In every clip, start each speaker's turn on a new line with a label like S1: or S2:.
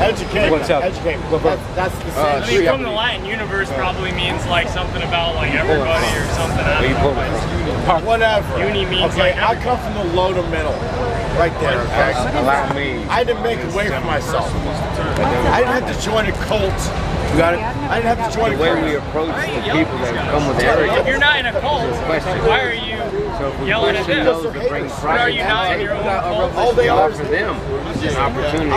S1: Educate.
S2: What's up?
S1: Educate. That's the same.
S3: I mean, from the Latin, universe probably means like something about like everybody or something. I don't know.
S1: Whatever.
S3: Uni means
S1: okay,
S3: like
S1: I come from the low to middle. Right there, okay?
S2: Allow me.
S1: I didn't make a way for myself. I didn't have to join a cult.
S2: You got it?
S1: I didn't have to join a
S2: The way
S1: cult.
S2: we approach the people that come with arrogance.
S3: If you're not in a cult, why are you yelling at them?
S2: Those that bring
S3: Why are you not in your own cult?
S1: All they are
S2: offer them an opportunity.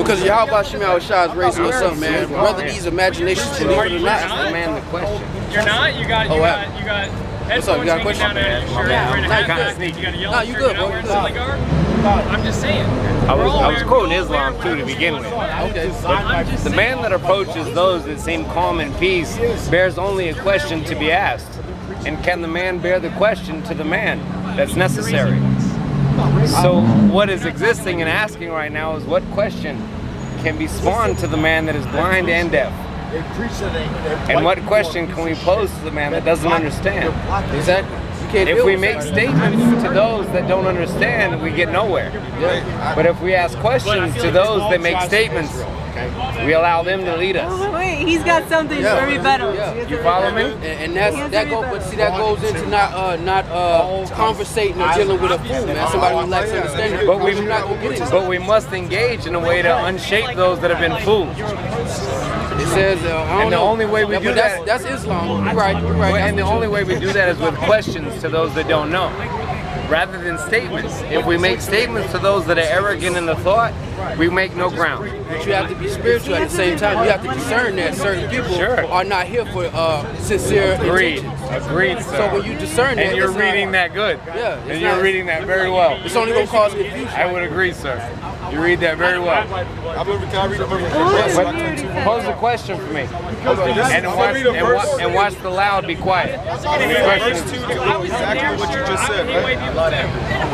S4: Because YAHAWASHI is raising us up, man. Whether these imaginations believe it or not.
S2: That's the man the question.
S3: You're not? You got
S4: What's up? You got a question?
S3: Down there, you're wearing a backpack, you got a yellow shirt, you're not wearing silly garb? I'm just saying.
S2: I was quoting Islam too to begin with.
S4: Okay.
S2: The man that approaches those that seem calm and peace bears only a question to be asked. And can the man bear the question to the man that's necessary? So what is existing and asking right now is what question can be spawned to the man that is blind and deaf? And what question can we pose to the man that doesn't understand?
S4: Exactly.
S2: If we make statements to those that don't understand, we get nowhere. But if we ask questions to those that make statements, we allow them to lead us.
S5: Oh, wait, he's got something for me better.
S2: You follow me?
S4: And that goes into not conversating or dealing with a fool, man. Somebody who lacks understanding.
S2: But we must engage in a way to unshape those that have been fooled.
S4: It says, I don't know.
S2: The only way we do that,
S4: that's Islam. You're right. You're right.
S2: And the only way we do that is with questions to those that don't know, rather than statements. If we make statements to those that are arrogant in the thought, we make no ground.
S4: But you have to be spiritual at the same time. You have to discern that certain people are not here for sincere intentions.
S2: Agreed, sir.
S4: So when you discern that,
S2: and you're reading that good.
S4: Yeah.
S2: And you're reading that very well.
S4: It's only going to cause confusion.
S2: I would agree, sir. You read that very well. Pose a question for me. And watch the loud be quiet.
S6: Verse 2 echoes exactly what you just said, right?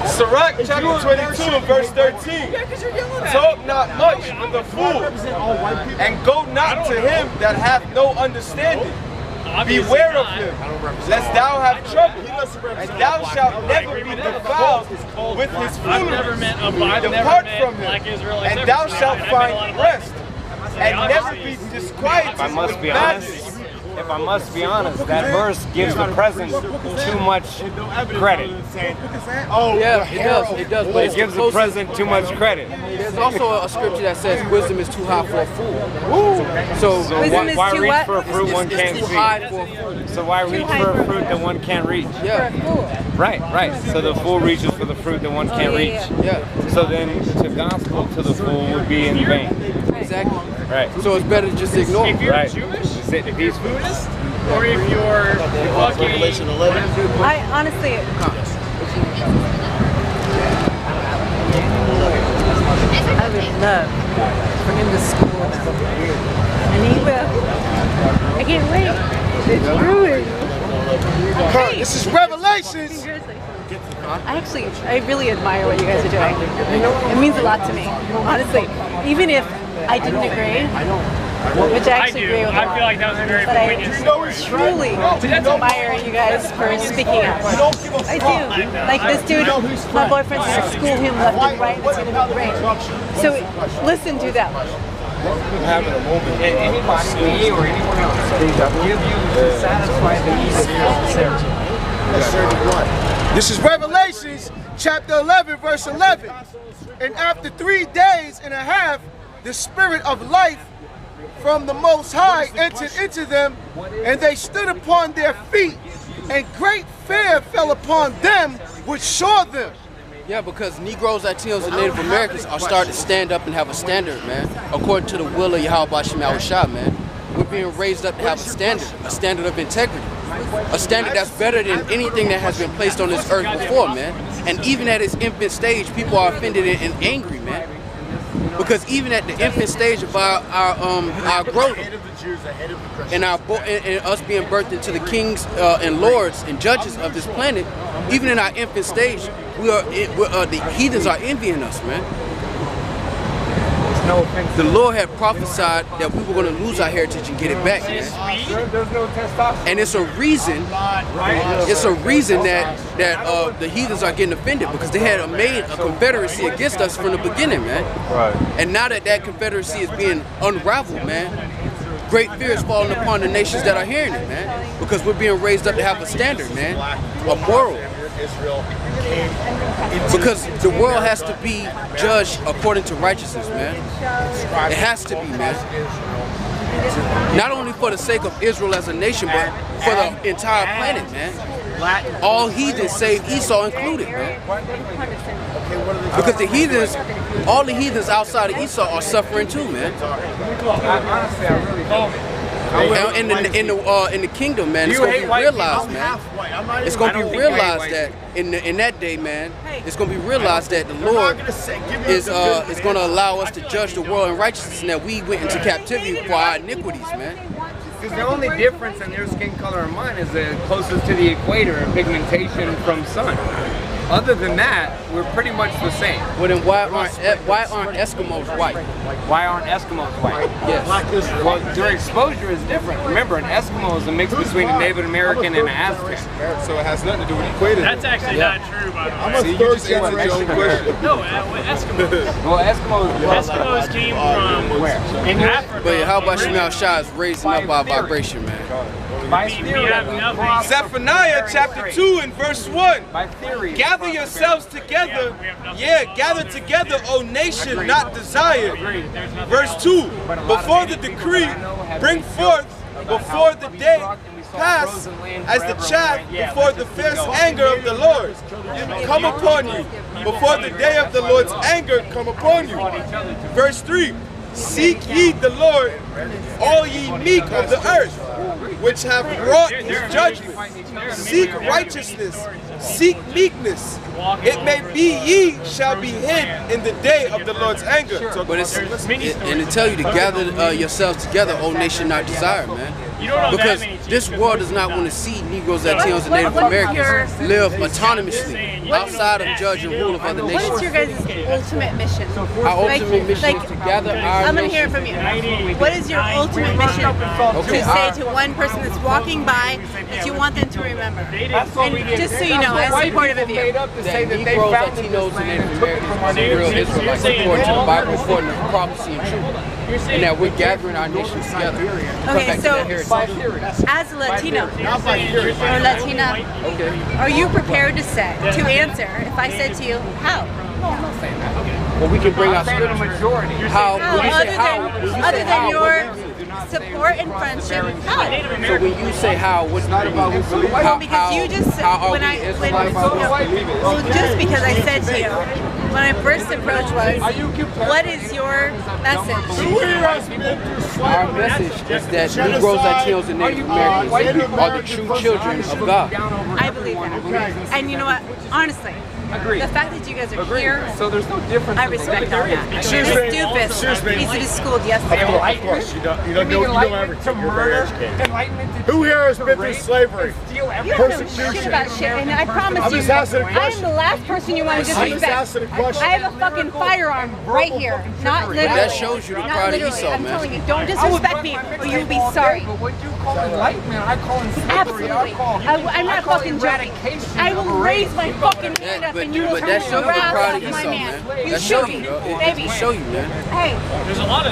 S6: Sirach chapter 22 and verse 13. Talk not much with the fool, and go not to him that hath no understanding. Beware of him, lest thou have trouble, and thou shalt never be defiled with his foolery. Depart from him, and thou shalt find rest, and never be disquieted with madness.
S2: If I must be honest, that verse gives the present too much credit.
S1: Oh,
S4: yeah, it does. But
S2: it gives the present too much credit.
S4: There's also a scripture that says wisdom is too high for a fool. So
S2: why reach for a fruit one can't
S4: too
S2: see?
S4: high for a fool.
S2: So why reach for a fruit that one can't reach?
S4: Yeah.
S2: Right. So the fool reaches for the fruit that one can't reach.
S4: Yeah.
S2: So then to gospel to the fool would be in vain.
S4: Exactly.
S2: Right.
S4: So it's better to just ignore.
S3: If you're Jewish, Buddhist, or if you're fucking
S1: Revelation 11.
S5: I honestly, I would love for him to school now. And he will. I can't wait. It's brewing. Okay.
S1: This is Revelations.
S5: I really admire what you guys are doing. It means a lot to me, honestly. Even if I didn't agree, which I actually agree with a lot.
S3: I feel like that was a very
S5: but
S3: poignant
S5: I truly admire you guys for speaking up. I do. Like this dude, my boyfriend's going to school him left and right, and it's going to be great. So listen to them.
S6: Having a moment.
S7: Anybody, me or anyone else, give you to satisfy the needs of
S1: This is Revelations chapter 11 verse 11. And after 3 days and a half, the spirit of life from the Most High entered into them, and they stood upon their feet, and great fear fell upon them which saw them.
S4: Yeah, because Negroes, Latinos, and Native Americans are starting to stand up and have a standard, man, according to the will of YAHAWASHI, man. We're being raised up to have a standard of integrity, a standard that's better than anything that has been placed on this earth before, man. And even at its infant stage, people are offended and angry, man. Because even at the infant stage of our growth and us being birthed into the kings and lords and judges of this planet, even in our infant stage, the heathens are envying us, man.
S7: no offense.
S4: The Lord had prophesied that we were going to lose our heritage and get it back, man.
S7: There's no testosterone.
S4: And it's a reason. It's a reason that the heathens are getting offended because they had made a confederacy against us from the beginning, man.
S6: Right.
S4: And now that that confederacy is being unraveled, man, great fear is falling upon the nations that are hearing it, man. Because we're being raised up to have a standard, man, a moral. Because the world has to be judged according to righteousness, man. It has to be, man. Not only for the sake of Israel as a nation, but for the entire planet, man. All heathens save Esau included, man. Because the heathens, all the heathens outside of Esau are suffering too, man.
S7: Honestly, I really don't.
S4: In the kingdom, man, it's gonna be realized, man. It's gonna be realized that in that day, man, it's gonna be realized that the Lord is gonna allow us to judge the world in righteousness, and that we went into captivity for our iniquities, man.
S2: Because the only difference in their skin color and mine is the closest to the equator and pigmentation from sun. Other than that, we're pretty much the same.
S4: Well, then why aren't Eskimos white?
S2: Why aren't Eskimos white?
S4: Yes.
S2: Well, their exposure is different. Remember, an Eskimo is a mix between a Native American and an Aztec.
S6: So it has nothing to do with equator.
S3: That's actually not true, by the way.
S6: See, you just answered your own question.
S3: No, Eskimos.
S2: Well,
S3: Eskimos came from
S2: where?
S3: In Africa.
S4: But YAHAWASHI is raising up our vibration, man.
S2: By
S3: We
S2: theory,
S3: have nothing.
S6: Zephaniah chapter 2 and verse 1.
S2: by theory.
S6: Gather yourselves together. Yeah, gather together, O nation not desired. Verse 2. Before the decree, bring forth before the day pass as the chaff before the fierce anger of the Lord. Come upon you. Before the day of the Lord's anger come upon you. Verse 3. Seek ye the Lord, all ye meek of the earth, which have wrought his judgment. Seek righteousness, seek meekness. It may be ye shall be hid in the day of the Lord's anger.
S4: But and to tell you to gather yourselves together, O nation not desired, man. Because this world does not want to see Negroes, Latinos, and Native Americans live autonomously outside of judge and rule of other
S5: What
S4: nations.
S5: is your guys' ultimate mission?
S4: Our ultimate mission is to gather our
S5: I'm going to hear it
S4: nation.
S5: from you. What is your ultimate mission to say to one person that's walking by that you want them to remember? And just so you know, I'm supportive of you.
S4: That Negroes, Latinos, and Native Americans are the real Israelites according to the Bible, according to prophecy and truth. And that we're gathering our nations together.
S5: Okay, so as a Latino or Latina, are you prepared to answer if I said to you, how?
S4: Well, we can bring our
S2: The majority.
S4: how. When you say
S5: Other than
S4: how,
S5: your support and friendship, how?
S4: so when you say how, what's not about
S5: Well, because you just said, just because I said to you, when my first approach was, what is your message?
S4: Our message is that Negroes, Latinos, and Native Americans are the true children of God.
S5: I believe that. And you know what? Honestly, the fact that you guys are here,
S2: So there's no difference.
S5: I respect all that. This doofus needs to be schooled yesterday.
S8: Of course, you don't ever think you're very educated. Who here has been through slavery?
S5: You don't know shit about shit, and I promise
S8: I'm
S5: you,
S8: just asking a
S5: I am
S8: question.
S5: the last person you want to
S8: I'm just
S5: disrespect.
S8: asking a question.
S5: I have a fucking firearm right here, not literally.
S4: That shows you the
S5: Not
S4: pride of
S5: literally.
S4: Esau,
S5: I'm
S4: man.
S5: telling you, don't disrespect me, or you will be sorry.
S7: But what you call enlightenment, I call slavery.
S5: Absolutely. I'm not fucking joking. I will raise my fucking hand up and you will
S4: But
S5: turn
S4: that shows the pride
S5: around
S4: of
S5: like my
S4: Esau,
S5: man.
S4: man.
S5: You
S4: That
S5: shoot
S4: shows
S5: me,
S4: you, bro.
S5: baby.
S4: It show you, man.
S5: Hey,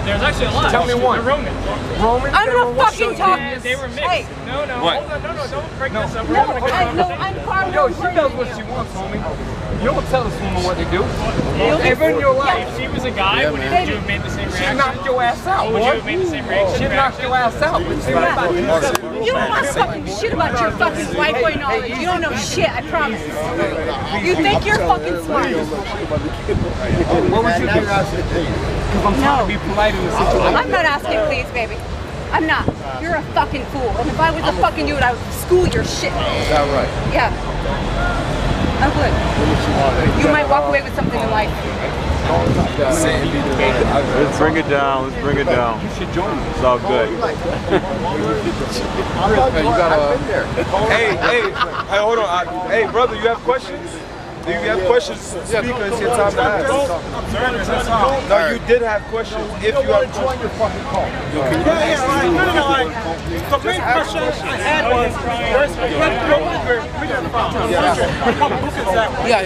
S3: There's actually a lot.
S7: Tell me one.
S3: The Romans.
S7: Romans,
S5: I'm gonna fucking talk.
S3: They were mixed.
S5: Hey.
S3: No, hold on, don't break this up.
S5: No, I'm far
S7: Yo,
S5: more
S7: she does what she wants, homie. You don't tell this woman what to do.
S5: You'll be-
S7: Ever in your life,
S3: If she was a guy, would you have made the same
S7: she
S3: reaction?
S7: knocked your ass out,
S3: Would you
S7: boy.
S3: have made the same reaction?
S7: She knocked your ass out. But see what about you?
S5: You don't want fucking shit about your fucking white boy knowledge. You don't know shit, I promise. You think you're fucking smart.
S7: What would you do? Because I'm trying to be polite in the situation.
S5: I'm not asking please, baby. I'm not. You're a fucking fool. And if I was a fucking dude, I would school your shit.
S4: Is that right?
S5: Yeah. I would. You might walk away with something in life.
S9: Let's bring it down. Let's bring it down.
S7: You should join me.
S9: It's all good.
S6: Hey, hold on. Hey, brother, you have questions? If you have questions, speak, it's your time to ask. No, you did have questions. If you have questions, your fucking call.
S10: The main question I had was, there's a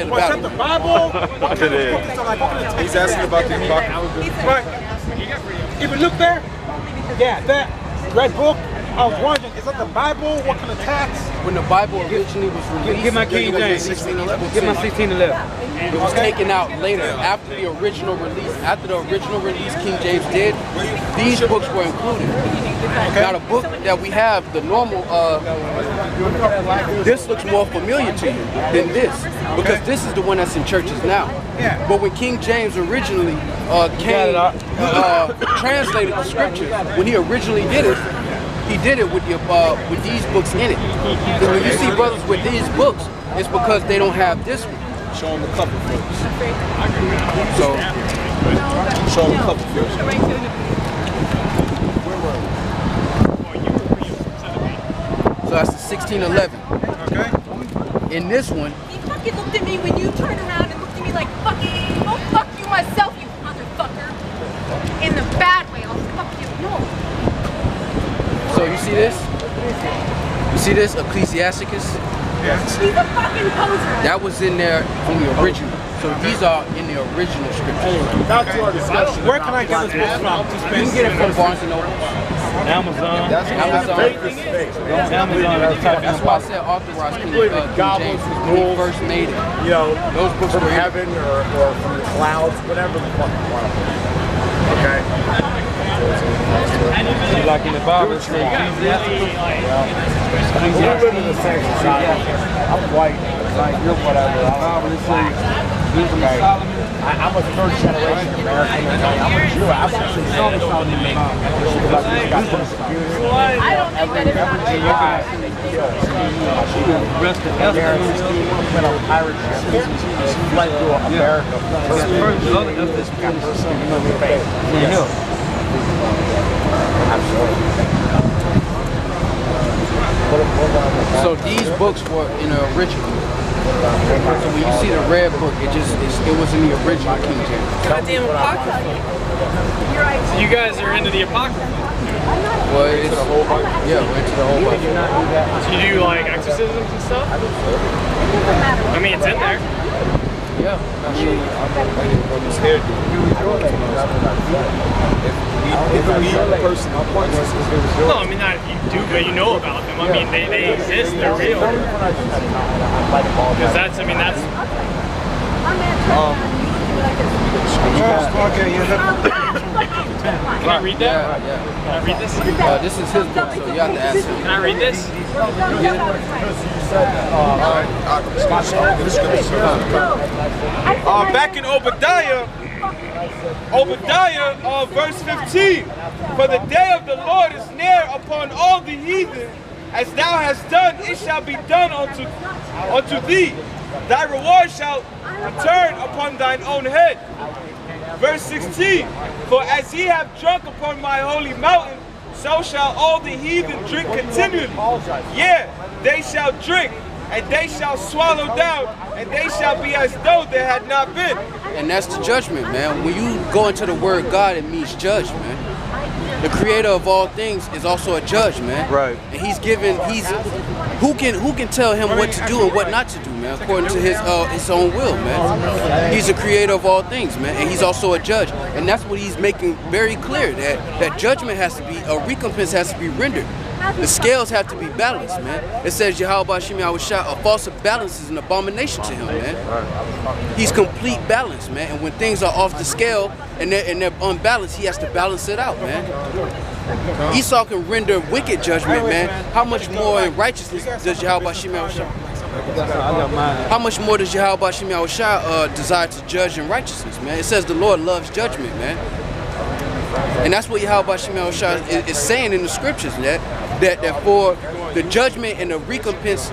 S10: was that the Bible?
S6: It is. He's asking about the Apocrypha.
S10: Right. If you look there, yeah, that red book, I was wondering, is that the Bible? What kind of text?
S4: When the Bible originally was released,
S7: Give my King James.
S4: 1611.
S7: Give my 1611.
S4: It was taken out later, after the original release. After the original release King James did, these books were included. Now the book that we have, the normal, this looks more familiar to you than this, because this is the one that's in churches now. But when King James originally translated the scriptures, when he originally did it, he did it with these books in it. Because when you see brothers with these books, it's because they don't have this one.
S6: Show them the cover first.
S4: So,
S6: show them the cover first.
S4: So that's the 1611.
S10: Okay.
S4: In this one,
S11: He fucking looked at me when you turned around and looked at me like, fuck you. I'll fuck you myself, you motherfucker. In the bad way, I'll fuck you. No.
S4: so you see this? You see this? Ecclesiasticus?
S11: He's a fucking poser.
S4: That was in there from the original. So these are in the original scriptures.
S10: Where can I get this book from?
S4: You can get it from Barnes & Noble.
S7: Amazon.
S4: Amazon. That's why I said authorized King James when he first made it.
S8: You know,
S4: Those books
S8: from
S4: were
S8: heaven or from the clouds, whatever the fuck you want to put. Okay?
S7: Like in the Bible, it says
S8: We live in the same society. I'm white, like you're whatever. I'm a third generation American. I'm a Jew. I'm actually
S11: I don't think that it's not
S8: went on a pirate ship. Flight to America.
S4: So these books were in the original. So when you see the red book, it was in the original King James.
S3: Goddamn Apocrypha. So you guys are into the Apocrypha.
S4: Well, it's the whole Bible. Yeah, we're into the whole Bible.
S3: So you do like exorcisms and stuff? I mean, it's in there.
S4: Yeah.
S3: No, I mean not if you do, but you know about them. I mean, they exist. They're real. Because that's, I mean, that's. Can I read that?
S4: Yeah.
S3: Can I read this?
S4: This is his book, so you have to ask him.
S3: Can I read this?
S6: Back in Obadiah, verse 15. For the day of the Lord is near upon all the heathen. As thou hast done, it shall be done unto thee. Thy reward shall return upon thine own head. Verse 16. For as ye have drunk upon my holy mountain, so shall all the heathen drink continually. Yeah, they shall drink, and they shall swallow down, and they shall be as though they had not been.
S4: And that's the judgment, man. When you go into the word God, it means judge, man. The creator of all things is also a judge, man.
S9: Right.
S4: And who can tell him what to do and what not to do, man, according to his own will, man. He's the creator of all things, man, and he's also a judge. And that's what he's making very clear, that judgment has to be, a recompense has to be rendered. The scales have to be balanced, man. It says YAHAWASHI, a false balance is an abomination to him, man. He's complete balance, man. And when things are off the scale and they're unbalanced, he has to balance it out, man. Esau can render wicked judgment, man. How much more in righteousness does YAHAWASHI? How much more does YAHAWASHI desire to judge in righteousness, man? It says the Lord loves judgment, man. And that's what YAHAWASHI is saying in the scriptures, that for the judgment and the recompense,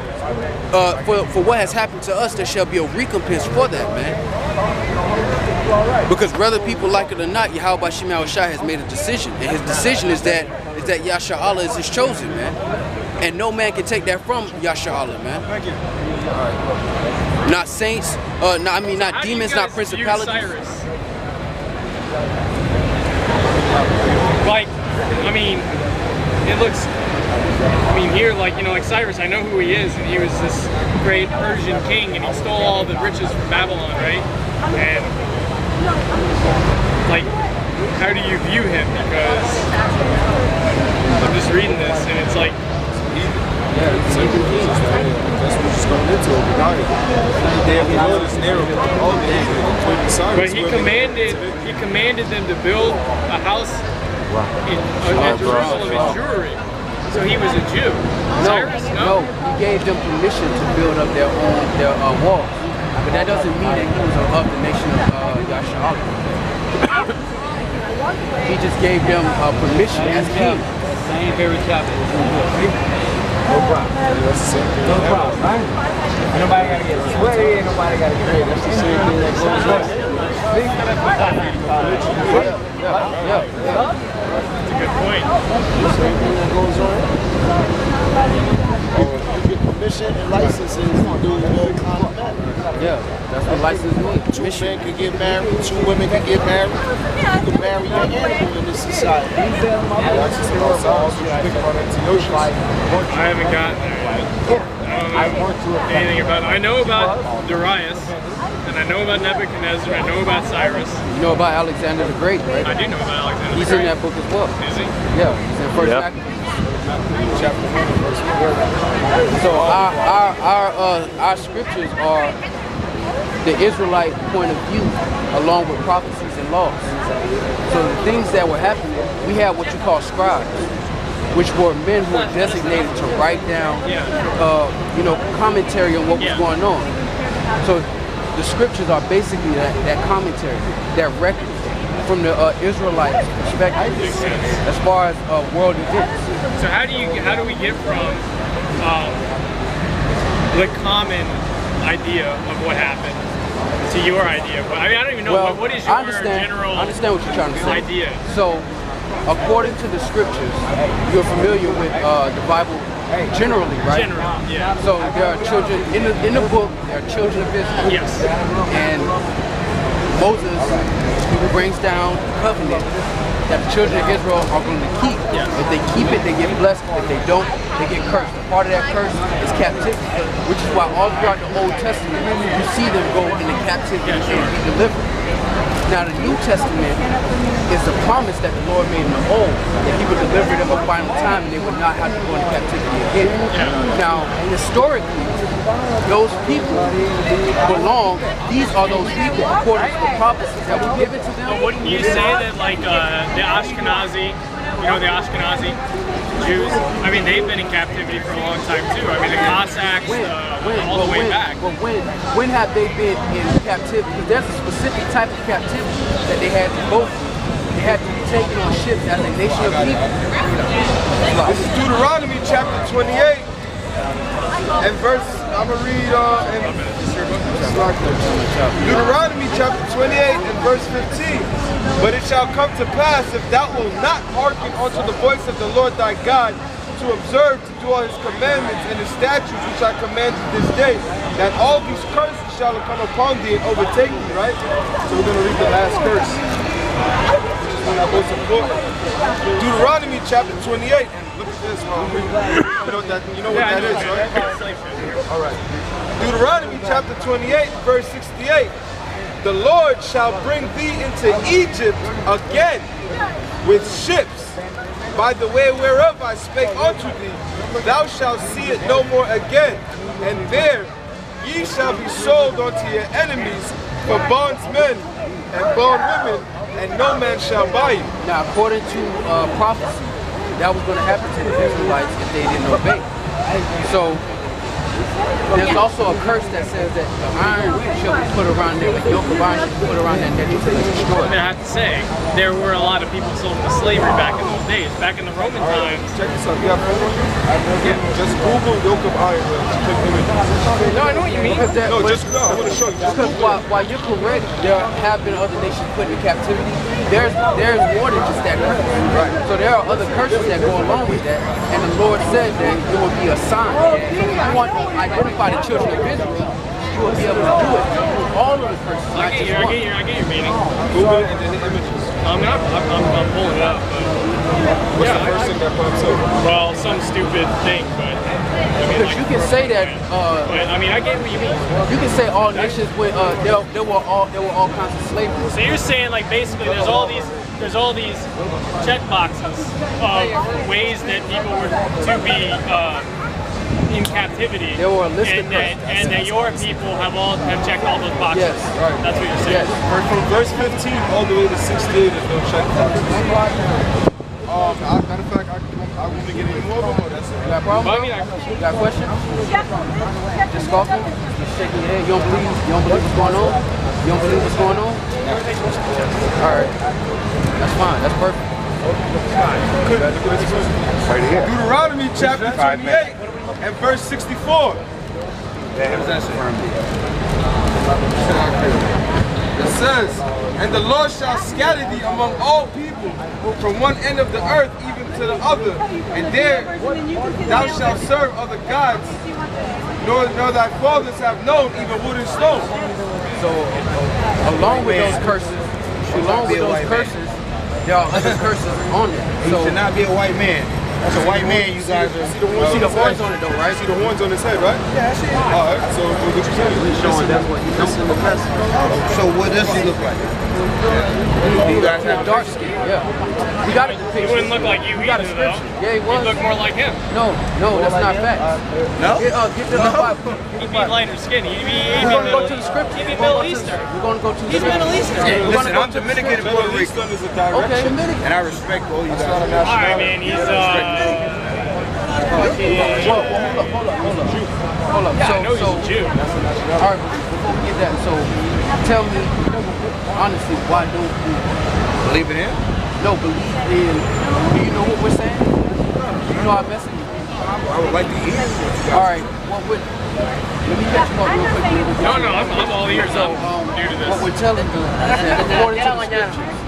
S4: for what has happened to us, there shall be a recompense for that, man. Because whether people like it or not, YAHAWASHI has made a decision. And his decision is that Yasha Allah is his chosen, man. And no man can take that from Yasha Allah, man. Thank you. All right. not saints, not demons, not principalities.
S3: Cyrus? Like, I mean, it looks, I mean, here, like, you know, like Cyrus, I know who he is, and he was this great Persian king, and he stole all the riches from Babylon, right? And, like, how do you view him? Because I'm just reading this, and it's like,
S6: yeah, it's like that's what he's going into overnight. They have all this narrative, all the Cyrus.
S3: But he commanded them to build a house in Jerusalem in Jewry. So he was a Jew. Cyrus?
S4: No, he gave them permission to build up their walls. But that doesn't mean that he was of the nation of Yahawah. He just gave them permission as king.
S7: Same very chapter.
S6: No problem. That's the same thing.
S7: No problem, right? Nobody got to get sweaty, and nobody got to get
S6: that's the same thing that goes on.
S3: That's a good point.
S6: The same thing that goes on. You get permission and licenses to do all kind of matters.
S4: Yeah, that's what license means.
S6: Two men can get married, two women can get married. You can marry your animal in this society. That's just about
S3: I haven't gotten there yet. I don't know anything about it. I know about Darius, and I know about Nebuchadnezzar, I know about Cyrus.
S4: You know about Alexander the Great, right?
S3: I do know about Alexander
S4: He's
S3: the Great.
S4: in that book as well.
S3: Is he?
S4: Yeah, he's in First Maccabees.
S6: chapter 1, verse 1.
S4: So our scriptures are the Israelite point of view, along with prophecies and laws. So the things that were happening, we had what you call scribes, which were men who were designated to write down, commentary on what was going on. So the scriptures are basically that commentary, that record from the Israelites' perspective, as far as world events.
S3: So how do we get from the common idea of what happened to your idea? I mean, I don't even know what is your general
S4: I understand what you're trying to say.
S3: idea.
S4: So, according to the scriptures, you're familiar with the Bible generally, right?
S3: Generally, yeah.
S4: So there are children in the book. There are children of Israel.
S3: Yes.
S4: And Moses brings down the covenant that the children of Israel are going to keep.
S3: Yes.
S4: If they keep it, they get blessed. If they don't, they get cursed. And part of that curse is captivity, which is why all throughout the Old Testament, you see them go into captivity and be delivered. Now the New Testament is the promise that the Lord made in the Old, that he would deliver them a final time and they would not have to go into captivity again. Now, historically, those people belong, these are those people according to the prophecies that were given to them.
S3: But wouldn't you say that like the Ashkenazi, the Ashkenazi Jews, I mean, they've been in captivity for a long time too. I mean, the Cossacks, all the way back.
S4: But when have they been in captivity? Because there's a specific type of captivity that they had to go through. They had to be taken on ships as a nation of people.
S6: This is Deuteronomy chapter 28 and verse, I'm going to read Deuteronomy chapter 28 and verse 15. But it shall come to pass, if thou wilt not hearken unto the voice of the Lord thy God, to observe, to do all his commandments and his statutes which I command you this day, that all these curses shall come upon thee and overtake thee, right? So we're going to read the last curse, which is one of the most important. Deuteronomy chapter 28, and look at this while I'm reading. You know what that is, right? All right. Deuteronomy chapter 28, verse 68. The Lord shall bring thee into Egypt again with ships, by the way whereof I spake unto thee. Thou shalt see it no more again, and there ye shall be sold unto your enemies for bondsmen and bondwomen, and no man shall buy you.
S4: Now, according to prophecy, that was going to happen to the Israelites if they didn't obey. So, there's also a curse that says that the iron shall be put around them, the yoke of iron shall be put around them, that you shall be destroyed.
S3: I have to say, there were a lot of people sold into slavery back in those days. Back in the Roman times.
S6: Check this out. You got just Google yoke of iron.
S3: No, I know what you mean.
S6: I want to show you.
S4: Because while you're correct, there have been other nations put in captivity. There's more than just that curse. Right. So there are other curses that go along with that, and the Lord said that it will be a sign. So if you want to identify the children of Israel, you will be able to do it through all of the curses.
S3: I get your meaning. Google it and then the images. I'm pulling it up. But
S6: What's the first thing that pops up?
S3: Well, some stupid thing, but.
S4: Because you can say that.
S3: But, I mean, I get what you mean.
S4: You can say all nations when there were all kinds of slavery.
S3: So you're saying like basically there's all these check boxes of ways that people were to be in captivity.
S4: There were a list of
S3: and that your people have checked all those boxes.
S4: Yes, right.
S3: That's what you're saying.
S6: Yes. From verse 15 all the way to 68, there's no check boxes. Matter of fact, I won't be getting any more of them. That's it.
S4: You got a problem?
S3: Well, I mean,
S4: you got a question? Just scoffing? Just shaking your head. You don't believe what's going on? You don't believe what's going on? All right. That's fine. That's perfect.
S6: Right here. Deuteronomy chapter 28 and verse 64. It says, and the Lord shall scatter thee among all people from one end of the earth even to the other, and there thou shalt serve other gods, nor thy fathers have known even wood and stone.
S4: So, along with those curses, there are other curses on it.
S8: So, you should not be a white man. That's a white man, you guys are.
S6: You see the horns on it though, right? You see the horns on his head, right?
S8: Yeah, I see it.
S6: Alright, so what you saying?
S8: He's showing that's what he looks in the past. So what does he look like?
S4: You guys have dark skin, yeah. We got a depiction.
S3: He wouldn't look like you either, though.
S4: Yeah, he was.
S3: He'd look more like him.
S4: No, that's not fact.
S8: No?
S4: Get the Bible.
S3: He'd be lighter skin. He'd be
S4: go to the scripture.
S3: He'd be Middle Eastern.
S4: We're going to go to the
S3: He's Middle Eastern.
S8: Listen, I'm Dominican and Puerto Rico.
S4: Okay, Dominican.
S8: And I respect all you guys.
S3: Alright, man, he's
S4: Hold up.
S3: Yeah, I know he's a Jew.
S4: All right, before we get that, so tell me, honestly, why don't you
S8: Believe in him?
S4: no believe in? Do you know what we're saying? Do you know our message?
S8: I would like to hear what you guys.
S4: All right, let me catch you up real quick.
S3: No, I'm all ears.
S4: So,
S3: I'm new to this.
S4: what we're telling you is that according to the scriptures,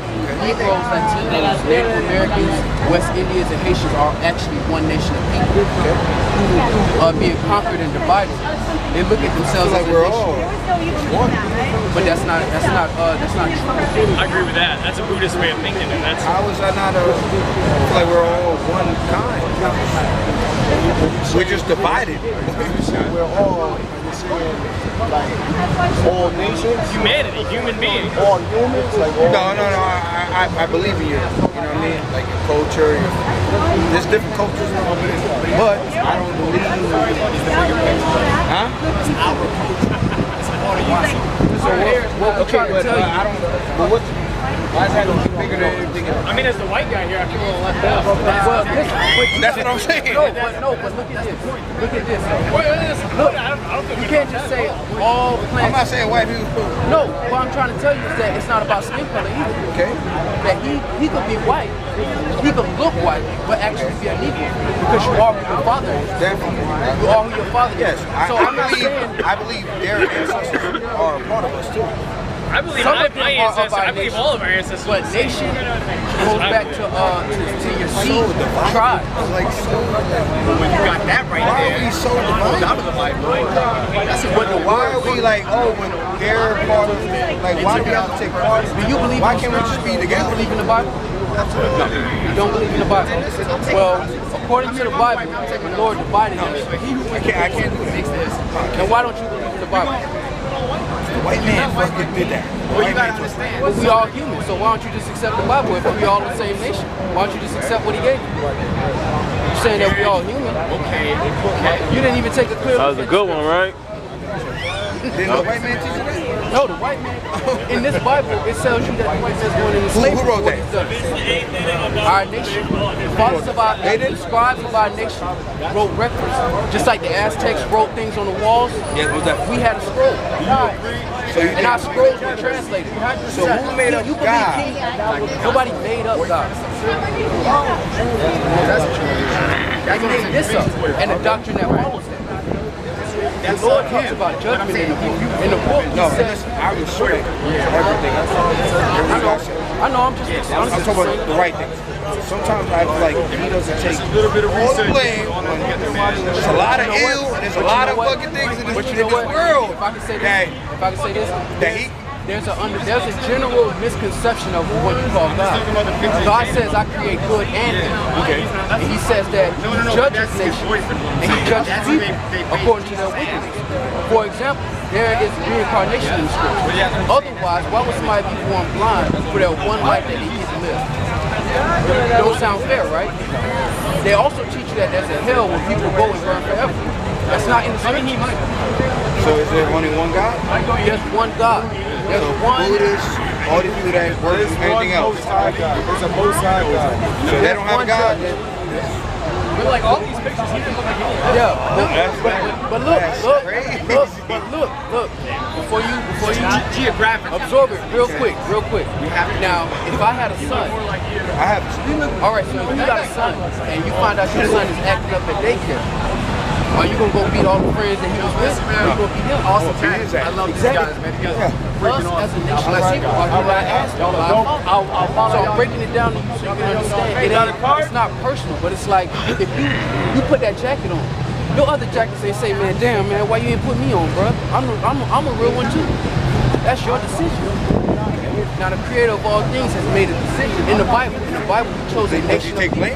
S4: Negroes, Latinos, Native Americans, West Indians, and Haitians are actually one nation of people who are being conquered and divided. They look at themselves as a nation. But that's not true.
S3: I agree with that. That's a Buddhist way of thinking, and that's.
S8: How is that not like we're all one kind? We're just divided.
S1: We're all like all nations,
S3: Humanity, human beings.
S1: all humans, like all.
S8: No. I believe in you. You know what I mean? Like your culture. There's different cultures, but I don't believe. Huh?
S4: So what we're trying to tell you.
S8: I don't. But what? Why is that bigger than anything else?
S3: I mean, as the white guy here, I feel a little left out.
S4: Well,
S8: That's what I'm saying.
S4: No, but look at this. Look at this. Look, you can't just say all plants.
S8: I'm not saying white people.
S4: No, what I'm trying to tell you is that it's not about skin color either.
S8: Okay.
S4: That he could be white, he could look white, but actually be a Negro because you are who your father is.
S8: Definitely.
S4: You are who your father is.
S8: Yes.
S4: So
S8: I believe their ancestors are a part of us too.
S3: I believe
S4: Some
S3: my
S4: of them are
S3: ancestors.
S4: of our
S3: I believe
S4: nation.
S3: all of our ancestors.
S4: But nation goes back to your seed, tribe.
S8: Like so.
S7: When you got that right
S8: Why
S7: there,
S8: are we so divided?
S7: out of the Bible. That's a
S8: But why are we like, oh, when they're part of, like, why do we have to take part?
S4: Do you believe?
S8: Why can't we just be
S4: Do you
S8: together?
S4: believe in the Bible? You don't believe in the Bible? Well, according to the Bible, the Lord divided us.
S8: I can't do that.
S4: And why don't you believe in the Bible?
S8: The white man fucking did that.
S7: Well, you gotta understand.
S4: Well, we all human, so why don't you just accept the Bible if we all the same nation? Why don't you just accept what he gave you? You're saying that we all human.
S7: Okay.
S4: You didn't even take a clear
S9: That was a good one, right?
S8: Didn't the white man teach you that?
S4: No, the white man. In this Bible, it tells you that the white man's going into slavery.
S8: Who wrote that?
S4: Our nation. The fathers of the scribes of our nation wrote records. Just like the Aztecs wrote things on the walls.
S8: Yeah, what was that?
S4: We had a scroll. And our scrolls were translated.
S8: So who made up God?
S4: Nobody made up God. They made this up. And the doctrine that follows that. The Lord talks about judgment in the book. No,
S8: I respect everything.
S4: I know, I'm just
S8: I'm talking about the right things. Sometimes I feel like he doesn't take a little bit of research. There's a lot of ill, there's a lot of fucking things in this world.
S4: If I can say this, there's a general misconception of what you call God. God says I create good and evil. Okay. And he says that he judges nations and he judges people according to their wickedness. For example, there is reincarnation in the scripture. Otherwise, why would somebody be born blind for their one life that they get to live? Don't sound fair, right? They also teach you that there's a hell where people go and burn forever. That's not in the scripture.
S8: So is there only one God?
S4: There's one God. There's one.
S8: Buddhists, all these people that worship anything else.
S6: There's a Most High God.
S8: So they don't have God.
S3: But like all these pictures, he didn't look like anything.
S4: Yeah, but look, before you
S3: geographic
S4: absorb it real quick. Now, if I had a son,
S8: I have.
S4: All right, so if you got a son and you find out your son is acting up at daycare, are you gonna go beat all the friends that he was with? Are you gonna beat him? Awesome.
S3: I love these guys, man.
S4: Us as a nation, I asked you, so I'm breaking it down to you so you can understand. It's not personal, but it's like if you put that jacket on, your other jackets they say, man, damn, man, why you ain't put me on, bro? I'm a real one too. That's your decision. Now the Creator of all things has made a decision in the Bible. In the Bible, He chose a nation of people.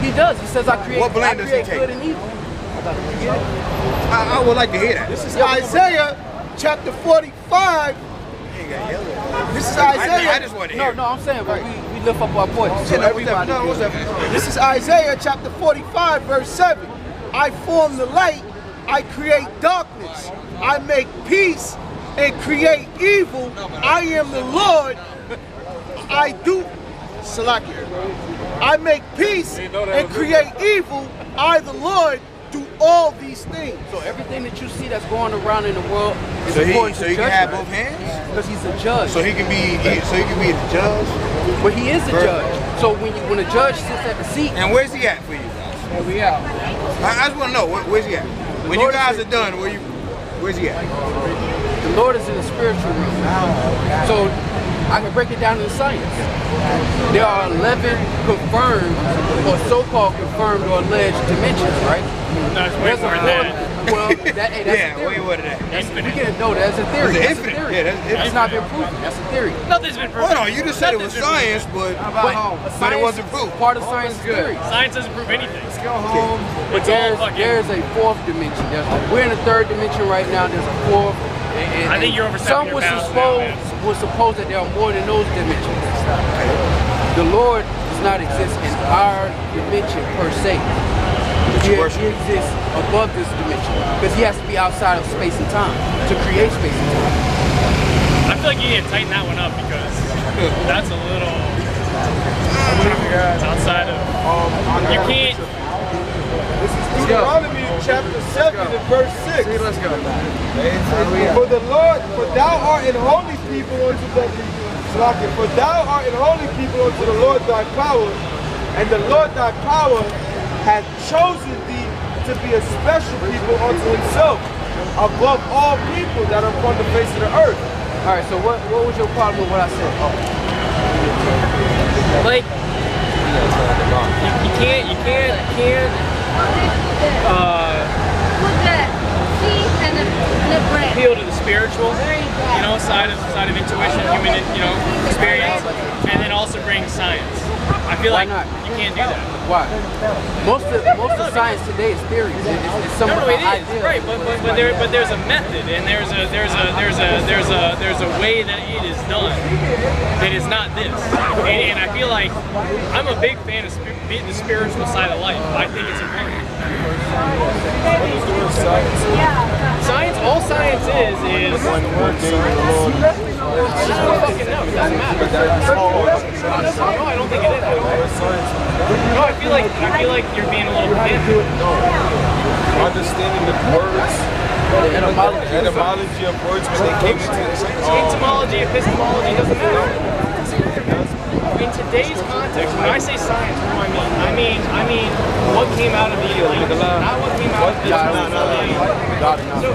S4: He does. He says, I create good and evil.
S8: I would like to hear that.
S1: This is Isaiah chapter 45. This is Isaiah.
S8: I just want to hear.
S4: No, I'm saying, but we lift up our voice. So everybody.
S1: This is Isaiah chapter 45, verse 7. I form the light. I create darkness. I make peace and create evil. I am the Lord. I do. Salakia. I make peace and create evil. I, the Lord, do all these things.
S4: So everything that you see that's going around in the world is
S8: according to judgment. So he can have both hands?
S4: Because he's a judge.
S8: So he can be the judge?
S4: But he is the judge. So when a judge sits at the seat.
S8: And where's he at for you guys?
S4: Where we at?
S8: I just want to know, where's he at? When you guys are done, where's he at?
S4: The Lord is in the spiritual realm. So I can break it down into science. There are 11 confirmed or so-called confirmed or alleged dimensions, right?
S3: No, it's way more than that.
S4: Well, that's a theory.
S8: Way more than that.
S4: That's a theory.
S8: It's infinite. Yeah,
S4: that's not been proven. That's a theory.
S3: Nothing's been proven.
S8: Hold on, you just said it was science, but it wasn't proof.
S4: Part of science is theory.
S3: Science doesn't prove anything. Let's
S4: go home. But there's a fourth dimension. We're in the third dimension right now. There's a fourth.
S3: I think you're overstepping your bounds now,
S4: was supposed that there are more than those dimensions. The Lord does not exist in our dimension per se. He exists above this dimension because he has to be outside of space and time to create space and time.
S3: I feel like you need to tighten that one up because that's a little outside of. You can't.
S6: This is Deuteronomy chapter 7 and verse 6.
S7: Let's go.
S6: For thou art an holy people unto for thou art an holy people unto the Lord thy power, and the Lord thy power hath chosen thee to be a special people unto himself, above all people that are upon the face of the earth.
S4: All right, so what was your problem with what I said?
S3: Like, you can't appeal to the spiritual, side of intuition, human, experience, and then also bring science. I feel like you can't do that.
S4: Why? Most of science today is theory. It's some
S3: it is right, but there's a method and there's a way that it is done that is not this. And I feel like I'm a big fan of the spiritual side of life. I think it's important. Science, all science is I don't fucking know. It doesn't matter. No, I don't think it is. No, I feel like you're being a little bit.
S6: Understanding the words, etymology of words when they came into this.
S3: Etymology, epistemology doesn't matter. In today's context, when I say science, what do I mean? I mean what came out of the elite, not what came out of the elite. So,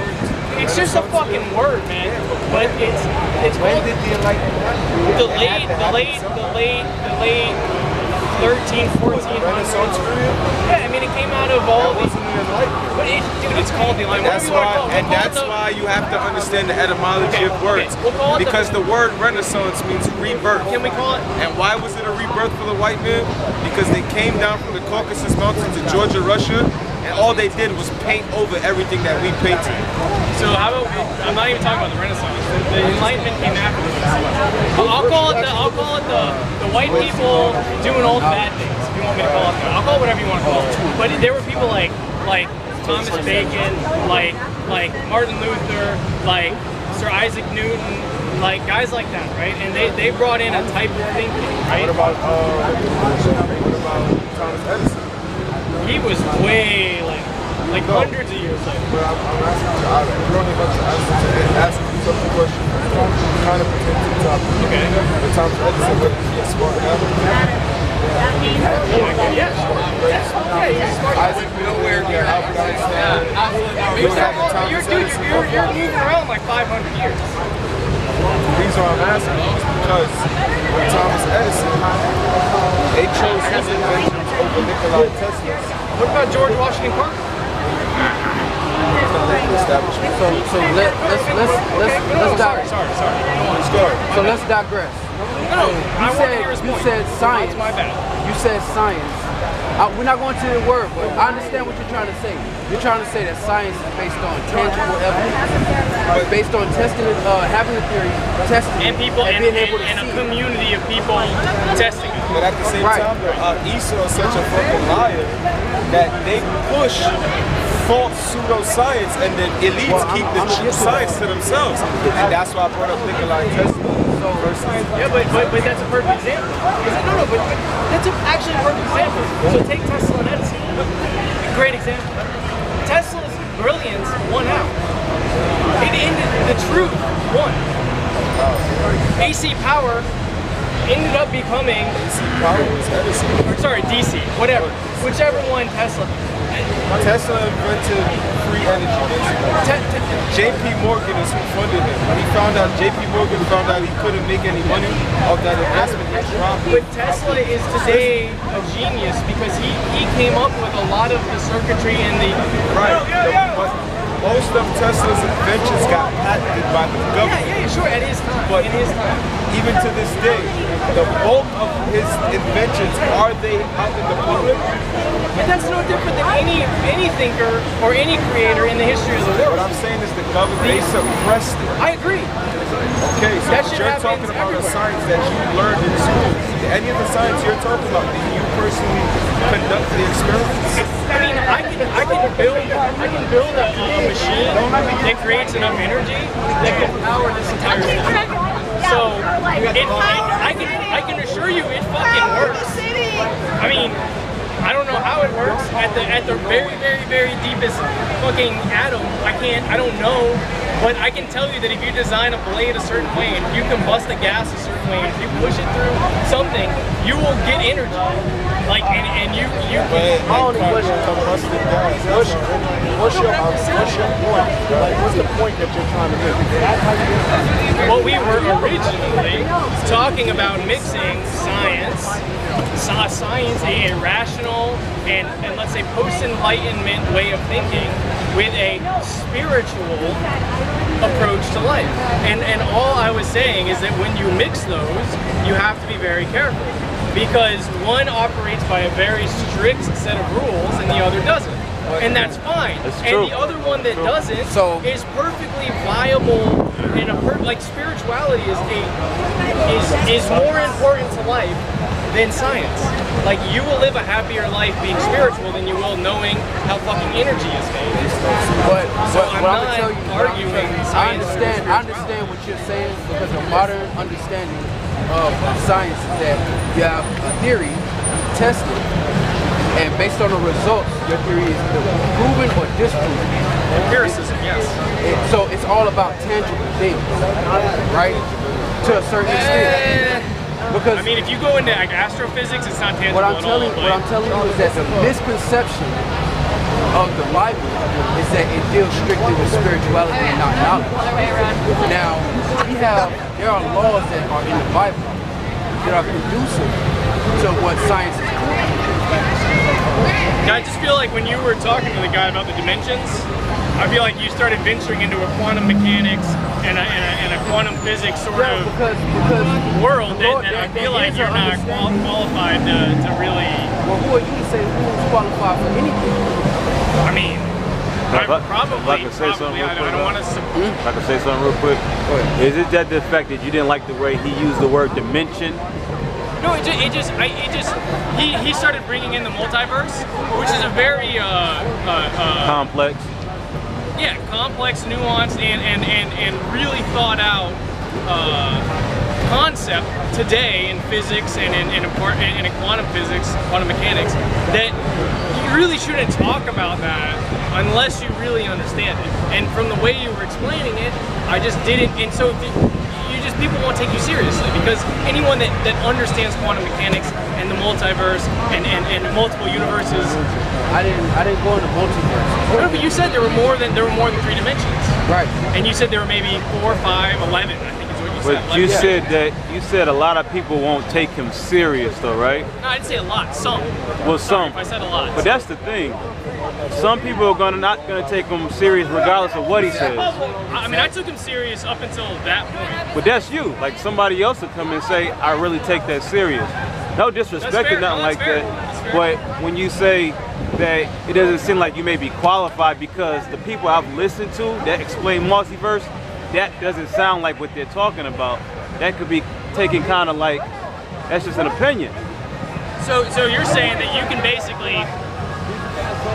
S3: it's just a fucking word, man. But it's
S6: When did the Enlightenment happen?
S3: the late 13, 14.
S6: Renaissance period?
S3: Yeah, I mean it came out of all these. But dude, it's called the Enlightenment.
S6: That's why you have to understand the etymology of words. Because the word Renaissance means rebirth.
S3: Can we call it?
S6: And why was it a rebirth for the white man? Because they came down from the Caucasus Mountains to Georgia, Russia, and all they did was paint over everything that we painted.
S3: So how about I'm not even talking about the Renaissance. The Enlightenment came after the Renaissance. I'll call it the white people doing all the bad things. If you want me to call it that, I'll call it whatever you want to call it. But there were people like Thomas Bacon, like Martin Luther, like Sir Isaac Newton, like guys like that, right? And they brought in a type of thinking, right?
S6: What about Thomas Edison?
S3: He was way like hundreds of years later.
S6: But I'm asking you, we don't need much to ask you some questions. Kind of pertain to the topic. Okay. But Thomas Edison, what did he smart enough?
S3: Yeah, sure.
S6: Isaac Nowhere near Albert Einstein.
S3: You're moving around like 500 years.
S6: The reason why I'm asking is because with Thomas Edison, they chose his inventions over Nikola Tesla's.
S3: What about George Washington Carver?
S4: So let's digress.
S3: Sorry.
S4: So let's digress.
S3: No, you
S4: said science.
S3: That's my bad.
S4: You said science. We're not going to the word, but I understand what you're trying to say. You're trying to say that science is based on tangible evidence, based on testing it, having a theory, testing
S3: and people
S4: and being able to
S3: and
S4: see
S3: a community of people testing it.
S6: But at the same time, Esau is such a fucking liar that they push false pseudoscience and then elites keep the true science to themselves. And that's why I brought up Nikola Tesla.
S3: Yeah, but that's a perfect example. No, but that's actually a perfect example. So take Tesla and Edison. A great example. Tesla's brilliance won out. It ended, the truth won. AC power ended up becoming...
S6: AC power was Edison.
S3: Sorry, DC, whatever. Whichever one Tesla.
S6: Tesla invented free energy, basically. J.P. Morgan is who funded him. When he found out, J.P. Morgan found out he couldn't make any money off that investment, he dropped it.
S3: But Tesla is today a genius because he came up with a lot of the circuitry and the...
S6: Right. But most of Tesla's inventions got patented by the government.
S3: Yeah, sure, at his time.
S6: But even to this day, the bulk of his inventions, are they out in the public?
S3: But that's no different than any thinker or any creator in the history of the world.
S6: What I'm saying is the government, they suppressed it.
S3: I agree.
S6: Okay, so you're talking about the science that you learned in school. Any of the science you're talking about, did you personally conduct the experiments?
S3: I mean, I can build a machine that creates enough energy that can power this entire system. So I can assure you it fucking works. I mean, I don't know how it works at the very, very, very deepest fucking atom. I don't know, but I can tell you that if you design a blade a certain way and you combust the gas a certain way, and if you push it through something, you will get energy. Like and you can.
S6: What's your point? Like, what's the point that you're trying to make?
S3: Well, we were originally talking about mixing science, a rational and let's say post-enlightenment way of thinking with a spiritual approach to life. And all I was saying is that when you mix those, you have to be very careful. Because one operates by a very strict set of rules and the other doesn't. And that's fine. And the other one that doesn't is perfectly viable. And like spirituality is more important to life than science. Like you will live a happier life being spiritual than you will knowing how fucking energy is made.
S4: But
S3: I'm not arguing science.
S4: I understand what you're saying because the modern understanding of science is that you have a theory, tested, and based on the results, your theory is either proven or disproven.
S3: Empiricism, yes.
S4: So it's all about tangible things, right? To a certain extent. Because
S3: I mean, if you go into like astrophysics, it's not tangible
S4: what I'm telling you is that the misconception of the Bible is that it deals strictly with spirituality and not knowledge. Now, there are laws that are in the Bible that are conducive to what science is doing.
S3: I just feel like when you were talking to the guy about the dimensions, I feel like you started venturing into a quantum mechanics and a quantum physics sort of world that I feel like you're not qualified to really...
S4: Well, who are you to say who's qualified for anything?
S3: I mean, probably, I don't want to...
S9: If I can say something real quick. Is it that the fact that you didn't like the way he used the word dimension?
S3: No, he started bringing in the multiverse, which is a very
S9: complex.
S3: Yeah, complex, nuanced, and really thought out concept today in physics and in quantum physics, quantum mechanics, that you really shouldn't talk about that unless you really understand it. And from the way you were explaining it, I just didn't. And so people won't take you seriously, because anyone that understands quantum mechanics and the multiverse and multiple universes.
S4: I didn't go into multiverse.
S3: No, but you said there were more than 3 dimensions.
S4: Right.
S3: And you said there were maybe 4, 5, 11. I think is what you said.
S9: But you said a lot of people won't take him serious, though, right?
S3: No, I'd say a lot. Some.
S9: Well, some.
S3: If I said a lot.
S9: But that's the thing. Some people are not gonna take him serious regardless of what he says.
S3: I mean, I took him serious up until that point.
S9: But that's you. Like, somebody else would come and say, I really take that serious. No disrespect or nothing like that. But when you say that it doesn't seem like you may be qualified because the people I've listened to that explain multiverse, that doesn't sound like what they're talking about. That could be taken kind of like, that's just an opinion.
S3: So you're saying that you can basically,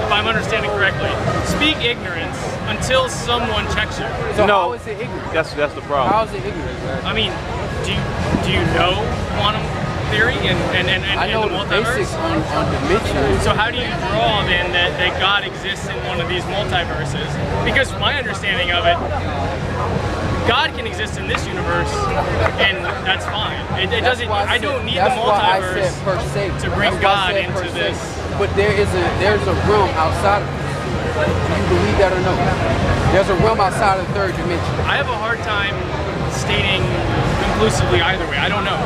S3: if I'm understanding correctly, speak ignorance until someone checks you.
S4: So no, how is it ignorant?
S9: That's the problem.
S4: How is it ignorant?
S3: I mean, do you know quantum theory and
S4: I know
S3: the
S4: the
S3: multiverse?
S4: basics on dimensions.
S3: So how do you draw then that God exists in one of these multiverses? Because my understanding of it, God can exist in this universe, and that's fine. It doesn't. I don't need the multiverse to bring God into this.
S4: But there's a realm outside of this. Do you believe that or no? There's a realm outside of the third dimension.
S3: I have a hard time stating conclusively either way. I don't know.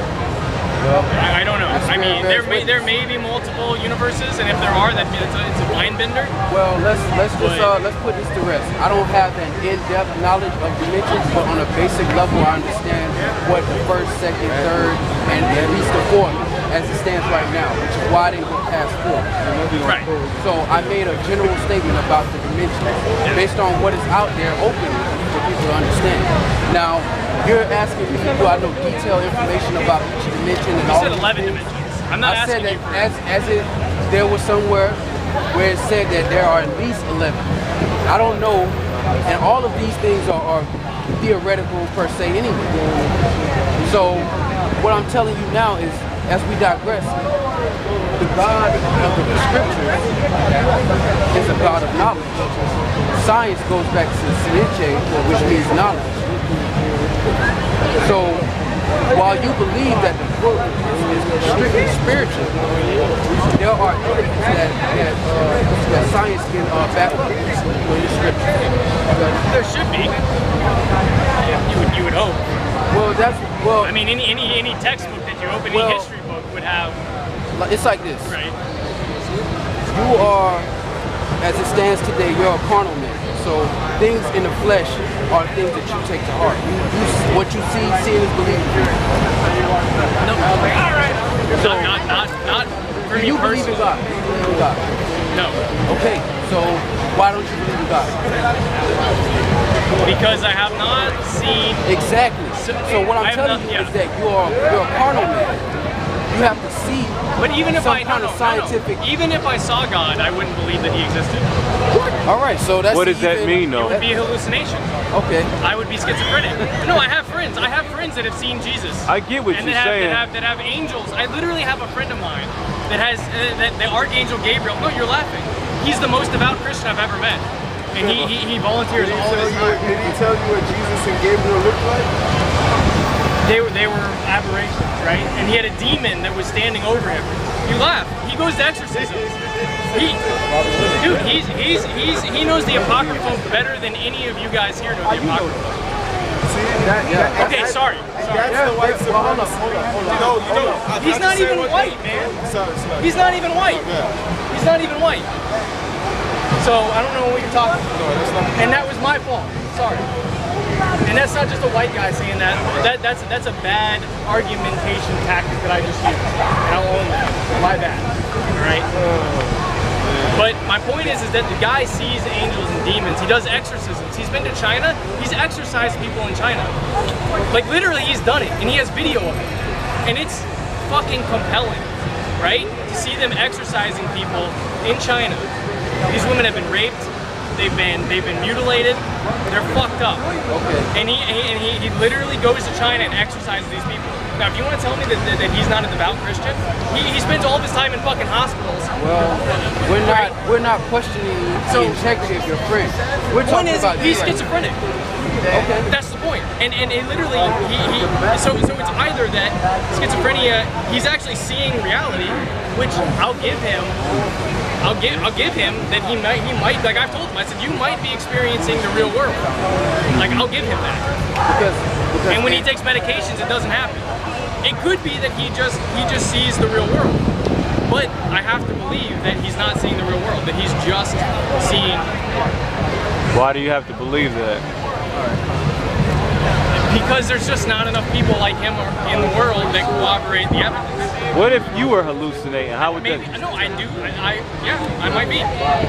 S4: Well,
S3: I don't know. I mean, there may be multiple universes, and if there are, that it's a mind bender.
S4: Well, let's put this to rest. I don't have an in-depth knowledge of dimensions, but on a basic level, I understand what the first, second, third, and at least the fourth, as it stands right now, which is why they go past 4.
S3: Right.
S4: So I made a general statement about the dimensions based on what is out there open for people to understand. Now, you're asking me, do I know detailed information about each dimension and all?
S3: You said 11 dimensions. I'm not asking you.
S4: I said that as if there was somewhere where it said that there are at least 11. I don't know, and all of these things are theoretical per se anyway. So what I'm telling you now is, as we digress, the God of the scriptures is a God of knowledge. Science goes back to Siniche, which means knowledge. So, while you believe that the book is strictly spiritual, there are things that science can back up with the scripture.
S3: There should be. You would hope.
S4: Well,
S3: I mean, any textbook that you open, any history book would have.
S4: It's like this.
S3: Right.
S4: You are, as it stands today, you're a carnal man. So things in the flesh are things that you take to heart. What you see, seeing is believing.
S3: No, all right. So, not for me
S4: you believe in God? Do you believe in God?
S3: No.
S4: Okay, so why don't you believe in God?
S3: Because I have not seen.
S4: Exactly. So what I'm telling you is that you're a carnal man. You have to see.
S3: But even if
S4: scientific.
S3: Even if I saw God, I wouldn't believe that He existed.
S4: All right, so that's.
S9: What does that mean, though?
S3: It would be a hallucination.
S4: Okay.
S3: I would be schizophrenic. No, I have friends. I have friends that have seen Jesus.
S9: I get what you're saying.
S3: That have angels. I literally have a friend of mine that has the Archangel Gabriel. No, you're laughing. He's the most devout Christian I've ever met, and he volunteers all his time.
S6: Did he tell you what Jesus and Gabriel looked like?
S3: they were aberrations, right? And he had a demon that was standing over him. You laugh. He goes to exorcisms. He knows the Apocrypha better than any of you guys here know the Apocrypha. Okay, sorry.
S6: That's the white supremacy.
S3: He's not even white, man. He's not even white. He's not even white. So I don't know what you're talking about. And that was my fault. Sorry. And that's not just a white guy saying that. That's a bad argumentation tactic that I just used. And I'll own that. My bad. Alright? But my point is that the guy sees angels and demons. He does exorcisms. He's been to China. He's exorcised people in China. Like literally he's done it. And he has video of it. And it's fucking compelling. Right? To see them exorcising people in China. These women have been raped. They've been mutilated. They're fucked up. Okay. And he literally goes to China and exorcises these people. Now, if you want to tell me that he's not a devout Christian, he spends all of his time in fucking hospitals.
S4: Well, we're not questioning the integrity of your friend. We're talking about
S3: he's schizophrenic. Okay. That's the point. And literally so it's either that schizophrenia, he's actually seeing reality, which I'll give him that he might, like I've told him, I said, you might be experiencing the real world. Like, I'll give him that. And when he takes medications, it doesn't happen. It could be that he just sees the real world. But I have to believe that he's not seeing the real world, that he's just seeing.
S9: Why do you have to believe that?
S3: Because there's just not enough people like him in the world that corroborate the evidence.
S9: What if you were hallucinating? How would that?
S3: No, I do. Yeah, I might be.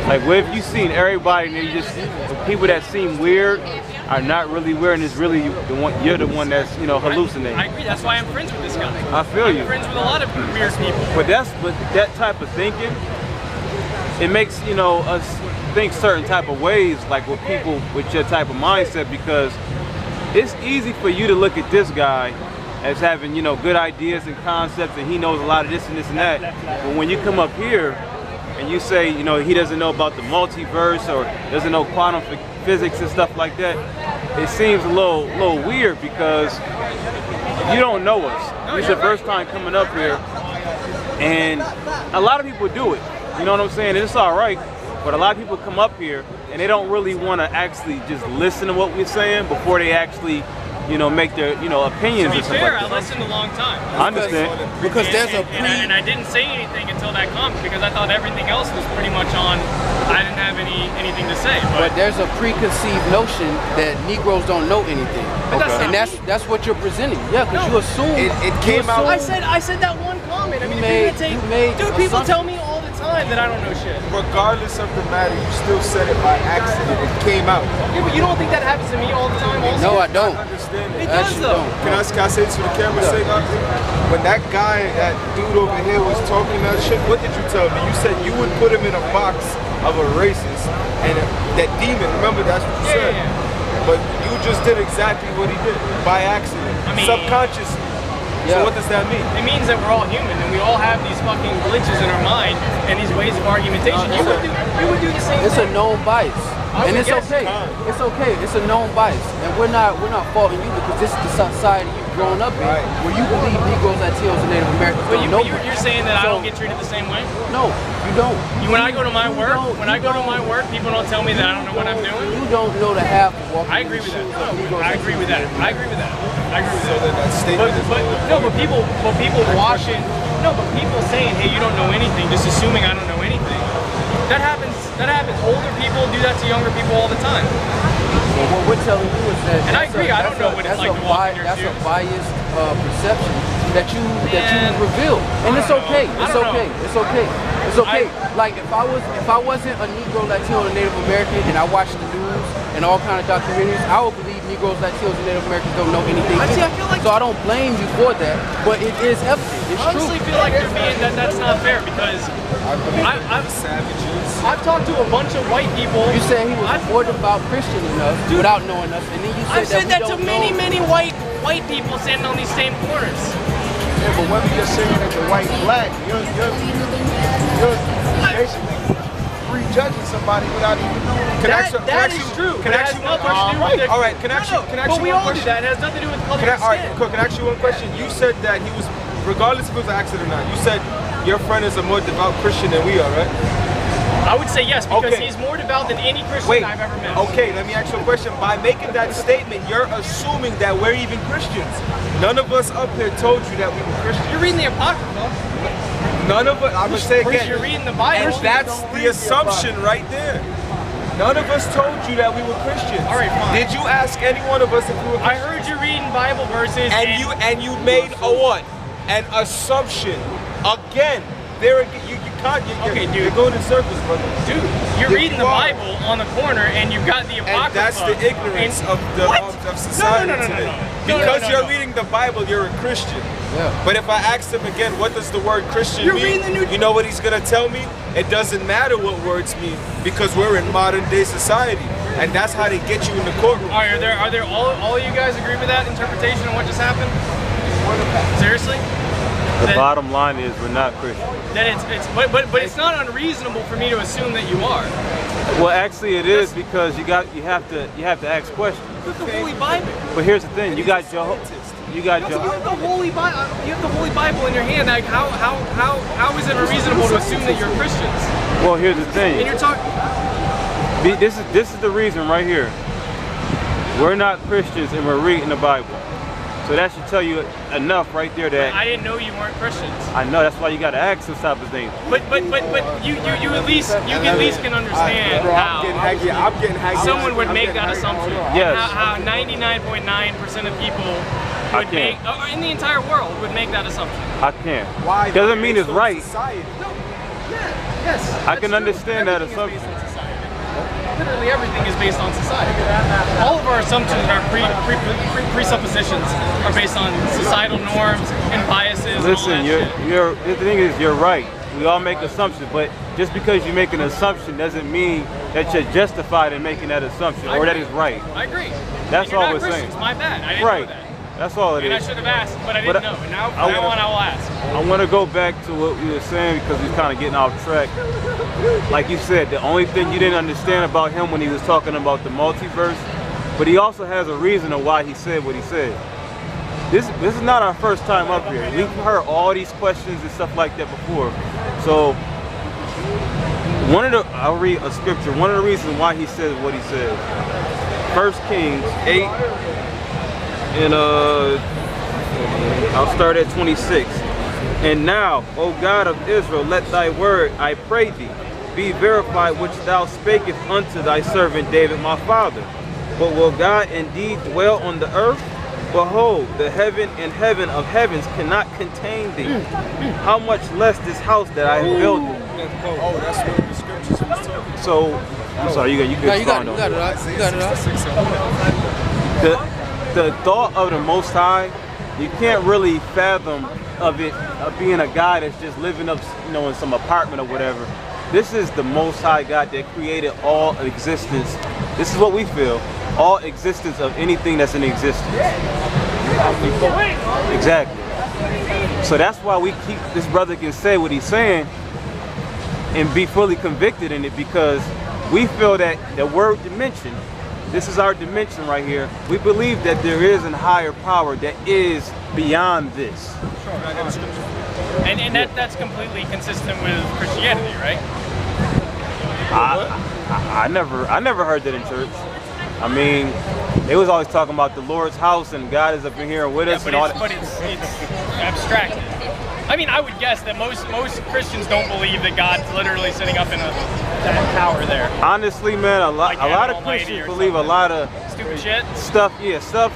S9: Like, what if you seen everybody and they just, the people that seem weird are not really weird, and it's really you're the one that's, you know, hallucinating.
S3: I agree. That's why I'm friends with this guy.
S9: I feel you.
S3: I'm friends with a lot of weird people.
S9: But that type of thinking, it makes, you know, us think certain type of ways, like with people with your type of mindset, because it's easy for you to look at this guy as having, you know, good ideas and concepts, and he knows a lot of this and this and that. But when you come up here and you say, you know, he doesn't know about the multiverse or doesn't know quantum physics and stuff like that, it seems a little weird, because you don't know us. It's your first time coming up here, and a lot of people do it. You know what I'm saying? And it's all right, but a lot of people come up here and they don't really want to actually just listen to what we're saying before they actually, you know, make their, you know, opinions.
S3: To be fair, I listened a long time.
S9: I understand.
S4: Because there's
S3: and I didn't say anything until that comment, because I thought everything else was pretty much on. I didn't have anything to say.
S4: But there's a preconceived notion that Negroes don't know anything. And that's what you're presenting. Yeah, because you assume
S6: it came out.
S3: I said that one comment. I mean, dude, people tell me all the time that I don't know shit.
S6: Regardless of the matter, you still said it by accident. It came out.
S3: Yeah, but you don't think that happens to me all the time also?
S4: No, I don't.
S3: It does though.
S6: Can I say this to the camera? Say that? When that guy, that dude over here was talking that shit, what did you tell me? You said you would put him in a box of a racist and that demon. Remember, that's what you said. Yeah. But you just did exactly what he did by accident, subconsciously. So what does that mean?
S3: It means that we're all human and we all have these fucking glitches in our mind and these ways of argumentation. You would do the same thing.
S4: It's a known bias. And it's okay. It's okay. It's a known bias. And we're not faulting you, because this is the society you've grown up in, where you believe Negroes, Latinos, and Native Americans don't know.
S3: You're saying that I don't get treated the same way?
S4: No, you don't.
S3: When I go to my work, people don't tell me that I don't know what I'm doing.
S4: You don't know the half of walking.
S3: I agree with that. I agree with that. I agree with that. But people saying, hey, you don't know anything, just assuming I don't know anything. That happens. Older people do that to younger people all the time.
S4: So what we're telling you is that,
S3: and I agree, I don't know what it's like to walk in your shoes.
S4: That's a biased perception that you reveal, and it's okay. It's okay. It's okay. It's okay. Like if I wasn't a Negro, Latino, and Native American, and I watched the news and all kind of documentaries, I would believe Negroes, Latinos, and Native Americans don't know anything. So I don't blame you for that, but it is evident. It's true.
S3: I honestly feel like that's not fair, because I've talked to a bunch of white people.
S4: You said he was more devout Christian enough without knowing us, and then you said
S3: I've said that to many white people standing on these same corners.
S6: Yeah, but whether you're saying that the white black, you're basically
S1: prejudging somebody without even knowing.
S3: That is true. Can I ask you one question?
S6: All right, can I ask you
S3: But we all do that. It has nothing to do with color of
S6: All right,
S3: skin.
S6: cool. Can I ask you one question? You said that he was, regardless if it was an accident or not, you said your friend is a more devout Christian than we are, right?
S3: I would say yes, because he's more devout than any Christian I've ever met.
S6: Okay, let me ask you a question. By making that statement, you're assuming that we're even Christians. None of us up here told you that we were Christians.
S3: You're reading the Apocrypha.
S6: None of us, I'm going to say again.
S3: You're reading the Bible.
S6: And that's the assumption right there. None of us told you that we were Christians.
S3: All right, fine.
S6: Did you ask any one of us if we were Christians?
S3: I heard you reading Bible verses.
S6: And you made a what? An assumption. Again. You're going in circles, brother.
S3: Dude, you're reading the Bible on the corner and you've got the Apocrypha.
S6: And that's the ignorance of society today. Because you're reading the Bible, you're a Christian.
S4: Yeah.
S6: But if I ask him again, what does the word Christian mean? You know what he's going to tell me? It doesn't matter what words mean because we're in modern day society. And that's how they get you in the courtroom.
S3: Are there all you guys agree with that interpretation of what just happened? Seriously?
S9: The bottom line is we're not Christians.
S3: But it's not unreasonable for me to assume that you are.
S9: Well, actually, it is because you have to ask questions.
S3: With the Holy Bible.
S9: But here's the thing: you got the Holy
S3: Bible. You have the Holy Bible in your hand. Like how is it unreasonable to assume that you're Christians?
S9: Well, here's the thing.
S3: And you're talking.
S9: This is the reason right here. We're not Christians, and we're reading the Bible. So that should tell you enough right there that
S3: I didn't know you weren't Christians.
S9: I know, that's why you gotta ask this type of thing.
S3: But you at least can understand how
S6: I'm getting
S3: someone would make that assumption.
S9: Yes.
S3: How 99.9% of people would make, in the entire world, would make that assumption.
S9: I can't.
S6: Why?
S9: Doesn't mean it's right.
S3: Yes.
S9: I can understand that assumption.
S3: Literally everything is based on society. All of our assumptions and our presuppositions are based on societal norms and biases.
S9: Listen, the thing is, you're right. We all make assumptions, but just because you make an assumption doesn't mean that you're justified in making that assumption or that it's right.
S3: I agree.
S9: That's all we're saying.
S3: It's my bad. I didn't know that.
S9: That's all it is.
S3: And I should have asked, but I didn't know. And now I will ask.
S9: I want to go back to what you were saying because we're kind of getting off track. Like you said, the only thing you didn't understand about him when he was talking about the multiverse, but he also has a reason of why he said what he said. This is not our first time up here. We've heard all these questions and stuff like that before. So I'll read a scripture. One of the reasons why he said what he said. 1 Kings 8, and I'll start at 26. And now, O God of Israel, let thy word, I pray thee, be verified which thou spakest unto thy servant David my father. But will God indeed dwell on the earth? Behold, the heaven and heaven of heavens cannot contain thee. How much less this house that I have built?
S6: Oh, that's what the scriptures was talking.
S9: So, I'm sorry, you got it. The thought of the Most High, you can't really fathom of being a guy that's just living up, in some apartment or whatever. This is the Most High God that created all existence. This is what we feel. All existence of anything that's in existence. Exactly. So that's why this brother can say what he's saying and be fully convicted in it, because we feel that the word dimension, this is our dimension right here. We believe that there is a higher power that is beyond this.
S3: And that's completely consistent with Christianity, right?
S9: I never heard that in church. I mean, they was always talking about the Lord's house and God is up in here with us and all that.
S3: But it's abstracted. I mean, I would guess that most Christians don't believe that God's literally sitting up in that tower there.
S9: Honestly, man, a lot of Christians believe a lot of
S3: stupid shit.
S9: Stuff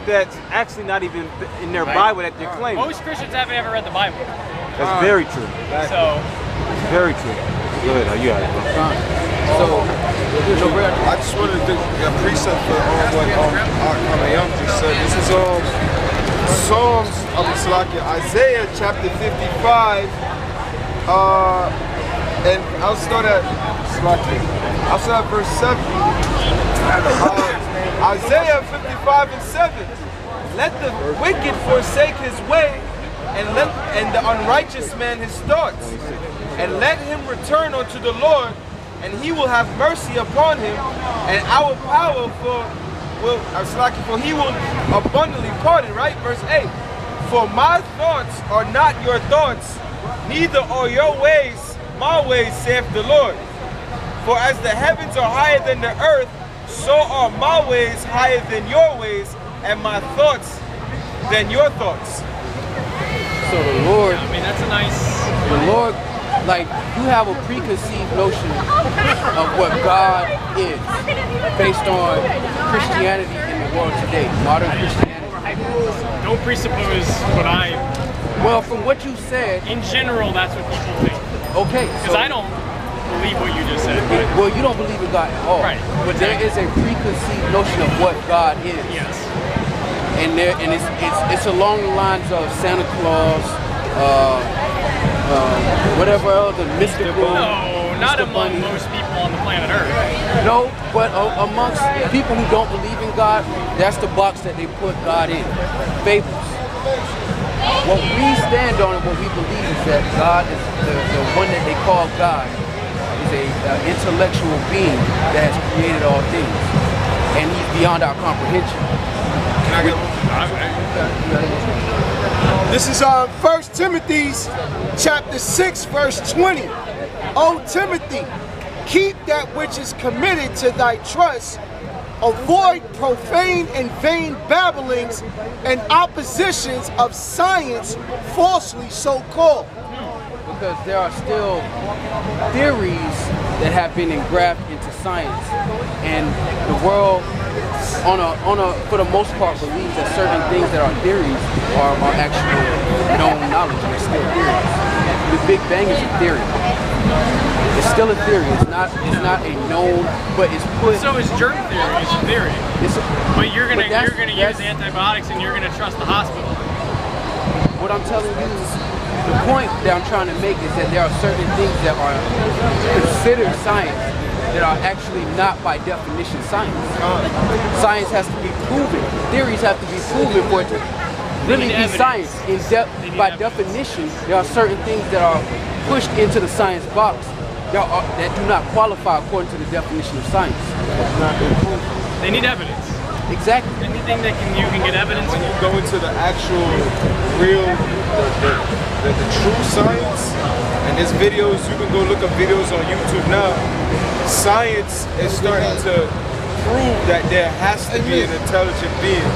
S9: that's actually not even in their Bible that they're claiming.
S3: Most Christians haven't ever read the Bible.
S9: That's very true.
S3: So,
S9: it's very true. Go ahead, you got it, bro.
S6: I just wanted to do a precept for what Young just said. This is Psalms of Isaiah chapter 55. And I'll start at verse 7. Isaiah 55 and 7. Let the wicked forsake his way, and the unrighteous man his thoughts, and let him return unto the Lord, and he will have mercy upon him, and our power for he will abundantly pardon, right? Verse 8. For my thoughts are not your thoughts, neither are your ways my ways, saith the Lord. For as the heavens are higher than the earth, so are my ways higher than your ways, and my thoughts than your thoughts.
S4: So the Lord,
S3: I mean, that's a nice...
S4: The Lord, like, you have a preconceived notion of what God is based on Christianity in the world today, modern Christianity.
S3: Don't presuppose what I...
S4: Well, from what you said...
S3: In general, that's what people think.
S4: Okay.
S3: Because I don't believe what you just said.
S4: Well, you don't believe in God at all.
S3: Right.
S4: But there is a preconceived notion of what God is.
S3: Yes.
S4: And it's along the lines of Santa Claus, whatever else, the mystical.
S3: No, not among most people on the planet Earth.
S4: No, but amongst people who don't believe in God, that's the box that they put God in. Fables. What we stand on and what we believe is that God is the one that they call God is an intellectual being that has created all things, and he's beyond our comprehension.
S1: This is 1 Timothy chapter 6 verse 20. O Timothy, keep that which is committed to thy trust. Avoid profane and vain babblings and oppositions of science falsely so called.
S4: Because there are still theories that have been engrafted into science, and the world for the most part believes that certain things that are theories are actual known knowledge. They're still theories. The Big Bang is a theory. It's still a theory. It's not a known, but it's put.
S3: So is germ theory. It's a theory. But you're gonna use antibiotics and you're gonna trust the hospital.
S4: What I'm telling you is the point that I'm trying to make is that there are certain things that are considered science that are actually not by definition science. Science has to be proven. Theories have to be proven for it to really be science. By definition, there are certain things that are pushed into the science box that do not qualify according to the definition of science.
S3: They need evidence.
S4: Exactly.
S3: Anything that you can get evidence.
S6: When you go into the actual real, the true science, and there's videos, you can go look up videos on YouTube now. Science is starting to prove that there has to be an intelligent being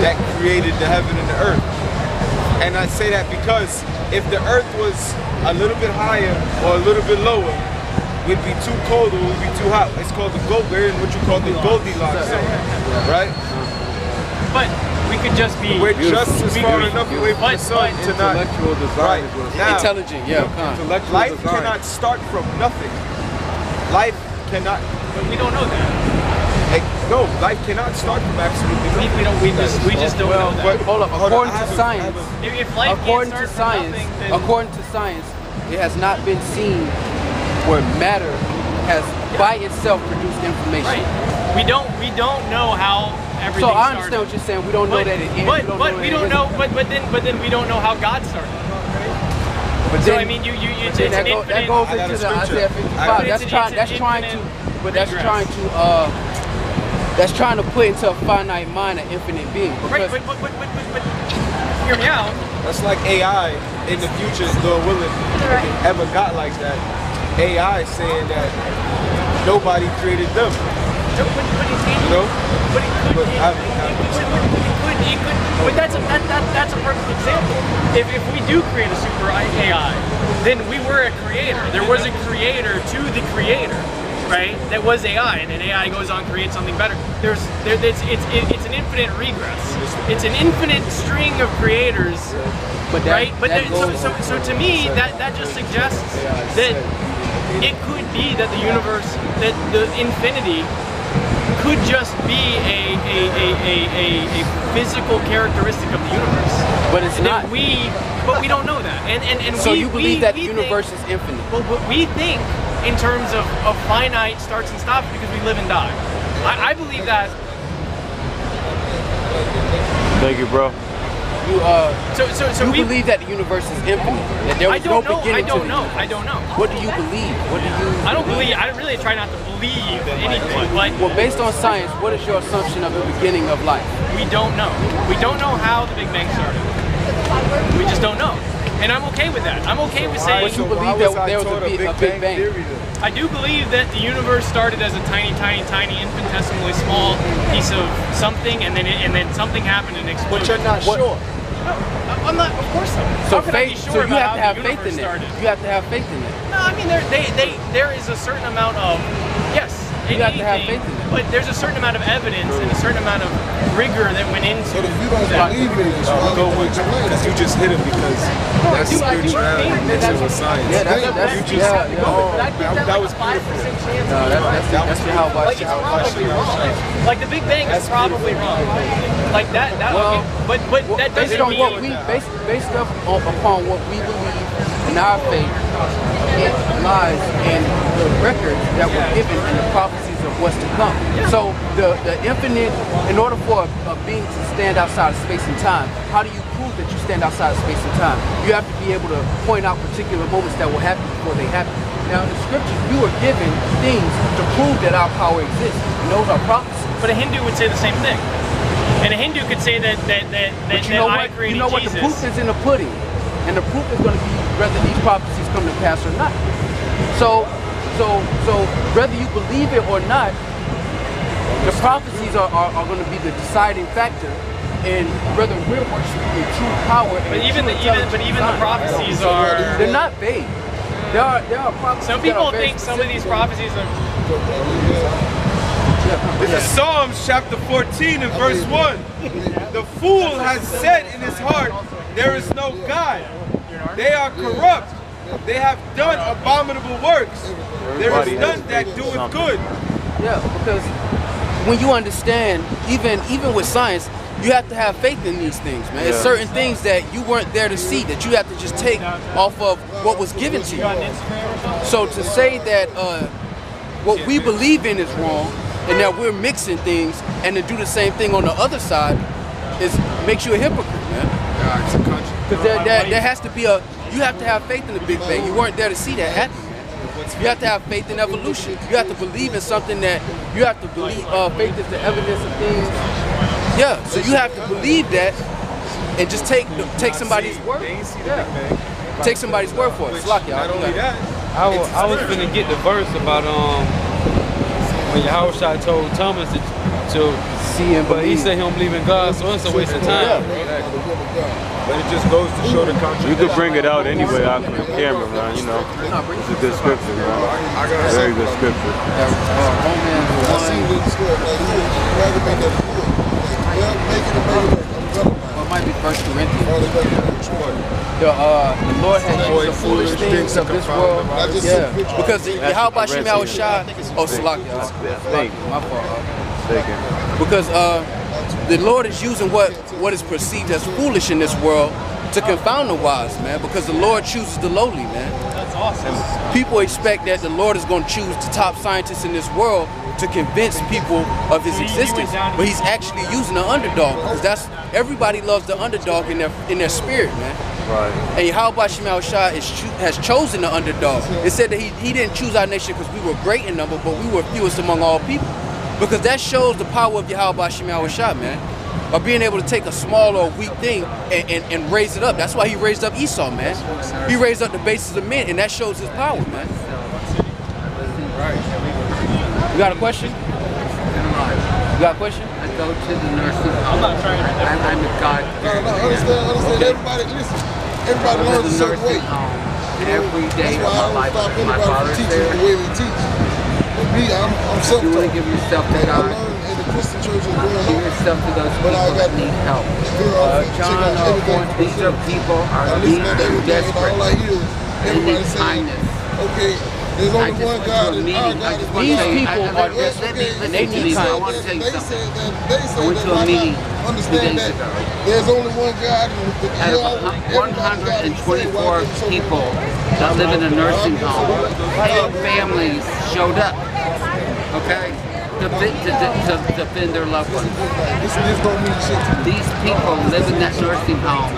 S6: that created the heaven and the earth. And I say that because if the earth was a little bit higher or a little bit lower, we'd be too cold or we'd be too hot. It's called we're in what you call the Goldilocks zone, right?
S3: But we could just be...
S6: We're just as far enough away from the sun to not...
S9: Intellectual design.
S6: Right. Now,
S4: intelligent, yeah.
S6: Life cannot start from nothing. Life cannot...
S3: But we don't know that.
S6: No, life cannot start from absolutely nothing.
S3: We just don't know that.
S4: But hold up, according to science,
S3: if life
S4: according
S3: can't
S4: to
S3: start
S4: science,
S3: from nothing, then...
S4: according to science, it has not been seen where matter has by itself produced information.
S3: Right. We don't know how everything
S4: So I
S3: started.
S4: understand what you're saying. We don't know that it is.
S3: But then we don't know how God started.
S4: But
S3: So
S4: then,
S3: I mean, it's
S4: that
S3: an infinite.
S4: that goes into the Isaiah 55. That's trying to put into a finite mind an infinite being.
S3: Right, but hear me out.
S6: That's like AI in the future, Lord willing, ever got like that. AI saying that nobody created them.
S3: But that's a perfect example. If we do create a super AI, then we were a creator. There was a creator to the creator, right? That was AI, and then AI goes on to create something better. It's an infinite regress. It's an infinite string of creators, right? But so to me, that just suggests that it could be that the universe, that the infinity could just be a physical characteristic of the universe.
S4: But it's not.
S3: But we don't know that. And
S4: so you believe that the universe is infinite?
S3: Well, but we think in terms of finite starts and stops because we live and die. I believe that.
S9: Thank you, bro.
S4: You believe that the universe is infinite, that there was no beginning to the universe.
S3: I don't know.
S4: What do you believe? What do you?
S3: I don't believe. I really try not to believe anything. But
S4: well, based on science, what is your assumption of the beginning of life?
S3: We don't know. We don't know how the Big Bang started. We just don't know. And I'm okay with that. I'm okay with saying.
S4: But you believe that there was a Big Bang?
S3: I do believe that the universe started as a tiny, infinitesimally small piece of something, and then something happened and exploded.
S1: But you're not sure.
S3: No, I'm not. Of course not.
S4: So faith. So you have to have faith in it. You have to have faith in it.
S3: No, I mean there is a certain amount of yes.
S4: You have to have faith in it.
S3: But there's a certain amount of evidence and a certain amount of rigor that went into
S12: it. But if you don't believe in it,
S6: I'll go with you because you just hit him because that's spirituality mixed with science.
S4: Yeah, that
S6: was beautiful.
S4: That's YAHAWASHI.
S3: Like the Big Bang is probably wrong. Like that.
S4: Well,
S3: but that doesn't
S4: based on
S3: mean
S4: what we based upon what we believe in our faith, it lies in the records that were given in the prophecies of what's to come. So the infinite, in order for a being to stand outside of space and time, how do you prove that you stand outside of space and time? You have to be able to point out particular moments that will happen before they happen. Now in the scriptures, we were given things to prove that our power exists. And those are prophecies.
S3: But a Hindu would say the same thing. And a Hindu could say that I created Jesus.
S4: You know what? The proof is in the pudding. And the proof is going to be whether these prophecies come to pass or not. So whether you believe it or not, the prophecies are going to be the deciding factor in whether we're worshiping the true power.
S3: But even the prophecies are—they're
S4: not vague. There are prophecies.
S3: Some people think some of these prophecies are.
S6: This is Psalms chapter 14 and verse 1. The fool has said in his heart, there is no God. They are corrupt. They have done abominable works. There is none that doeth good.
S4: Yeah, because when you understand, even with science, you have to have faith in these things, man. It's certain things that you weren't there to see that you have to just take off of what was given to you. So to say that what we believe in is wrong and that we're mixing things and to do the same thing on the other side makes you a hypocrite, man. Because there has to be you have to have faith in the Big Bang. You weren't there to see that happen. You have to have faith in evolution. You have to believe in something that you have to believe. Faith is the evidence of things. Yeah, so you have to believe that and just take somebody's word. Yeah. Take somebody's word for it. Not
S6: only that.
S13: I was gonna get the verse about when Yahawashi told Thomas to see him, but he said he don't believe in God, so it's a waste of time.
S6: But it just goes to show the contradiction.
S9: You could bring it out anyway out from the camera, man. You know, it's a good scripture, man. Very good scripture.
S4: It might be 1 Corinthians. The Lord has used the foolish things of this world. Yeah, because YAHAWASHI oh, Salakia. My fault. Because the Lord is using what is perceived as foolish in this world to confound the wise, man, because the Lord chooses the lowly, man.
S3: That's awesome.
S4: People expect that the Lord is going to choose the top scientists in this world to convince people of his existence, but he's actually using the underdog, because everybody loves the underdog in their spirit, man.
S9: Right.
S4: And YAHAWASHI has chosen the underdog. It said that he didn't choose our nation because we were great in number, but we were fewest among all people. Because that shows the power of YAHAWASHI, man. Of being able to take a small or weak thing and raise it up. That's why he raised up Esau, man. He raised up the bases of men, and that shows his power, man. You got a question? You got a question?
S14: I go to the nursing home. I'm not trying to. I'm a God.
S12: Understand. Everybody, listen. Everybody learns a certain way.
S14: Every day of my life, my father's
S12: there. The way they teach. Me, I'm self-taught.
S14: You want to give yourself to God.
S12: I learned in the Christian church is going on.
S14: Give yourself to those people that need help. John, these are people are needy and desperate. They need kindness.
S12: Okay, there's only one God.
S14: These people are desperate and they need kindness. I want to tell you something. I went to a meeting 2 days ago.
S12: There's only one God.
S14: Out of 124 people that live in a nursing home, 8 families showed up. Okay? to defend their loved ones.
S12: This don't mean shit to me.
S14: These people live in that nursing home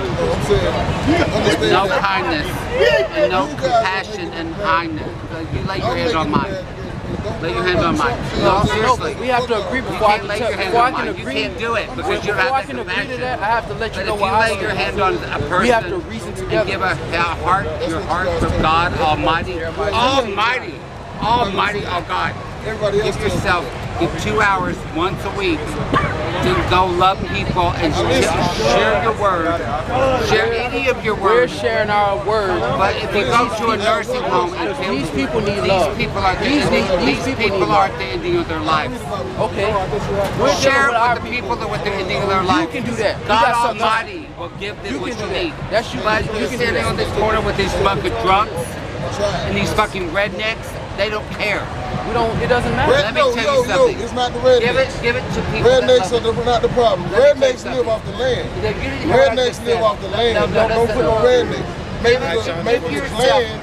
S14: with no kindness and no compassion and kindness. You lay your hand on mine. Lay your hand on mine. No, seriously.
S4: We have to agree before I can
S14: lay your hand on mine. You can't do it because you don't have the compassion.
S4: I have to let you know
S14: what I stand. But if you lay your hand on a person,
S4: we have to reason together.
S14: And give your heart from God Almighty, Almighty, oh God. Give yourself, give 2 hours once a week to go love people and share your word. Share any of your words.
S4: We're sharing our words.
S14: But if you go to a nursing home and
S4: these people need love.
S14: These people are the ending of their lives.
S4: Okay.
S14: Share it with the people that with the ending of their lives.
S4: You can do that.
S14: God Almighty will give them what you need.
S4: That's you.
S14: But you're standing on this corner with these fucking drunks and these fucking rednecks. They don't care.
S4: It doesn't matter.
S14: Let me tell you something.
S12: It's not the rednecks.
S14: Give it to people.
S12: Rednecks are not the problem. Rednecks live off the land. Rednecks live off the land. Don't put no rednecks. Maybe the clan.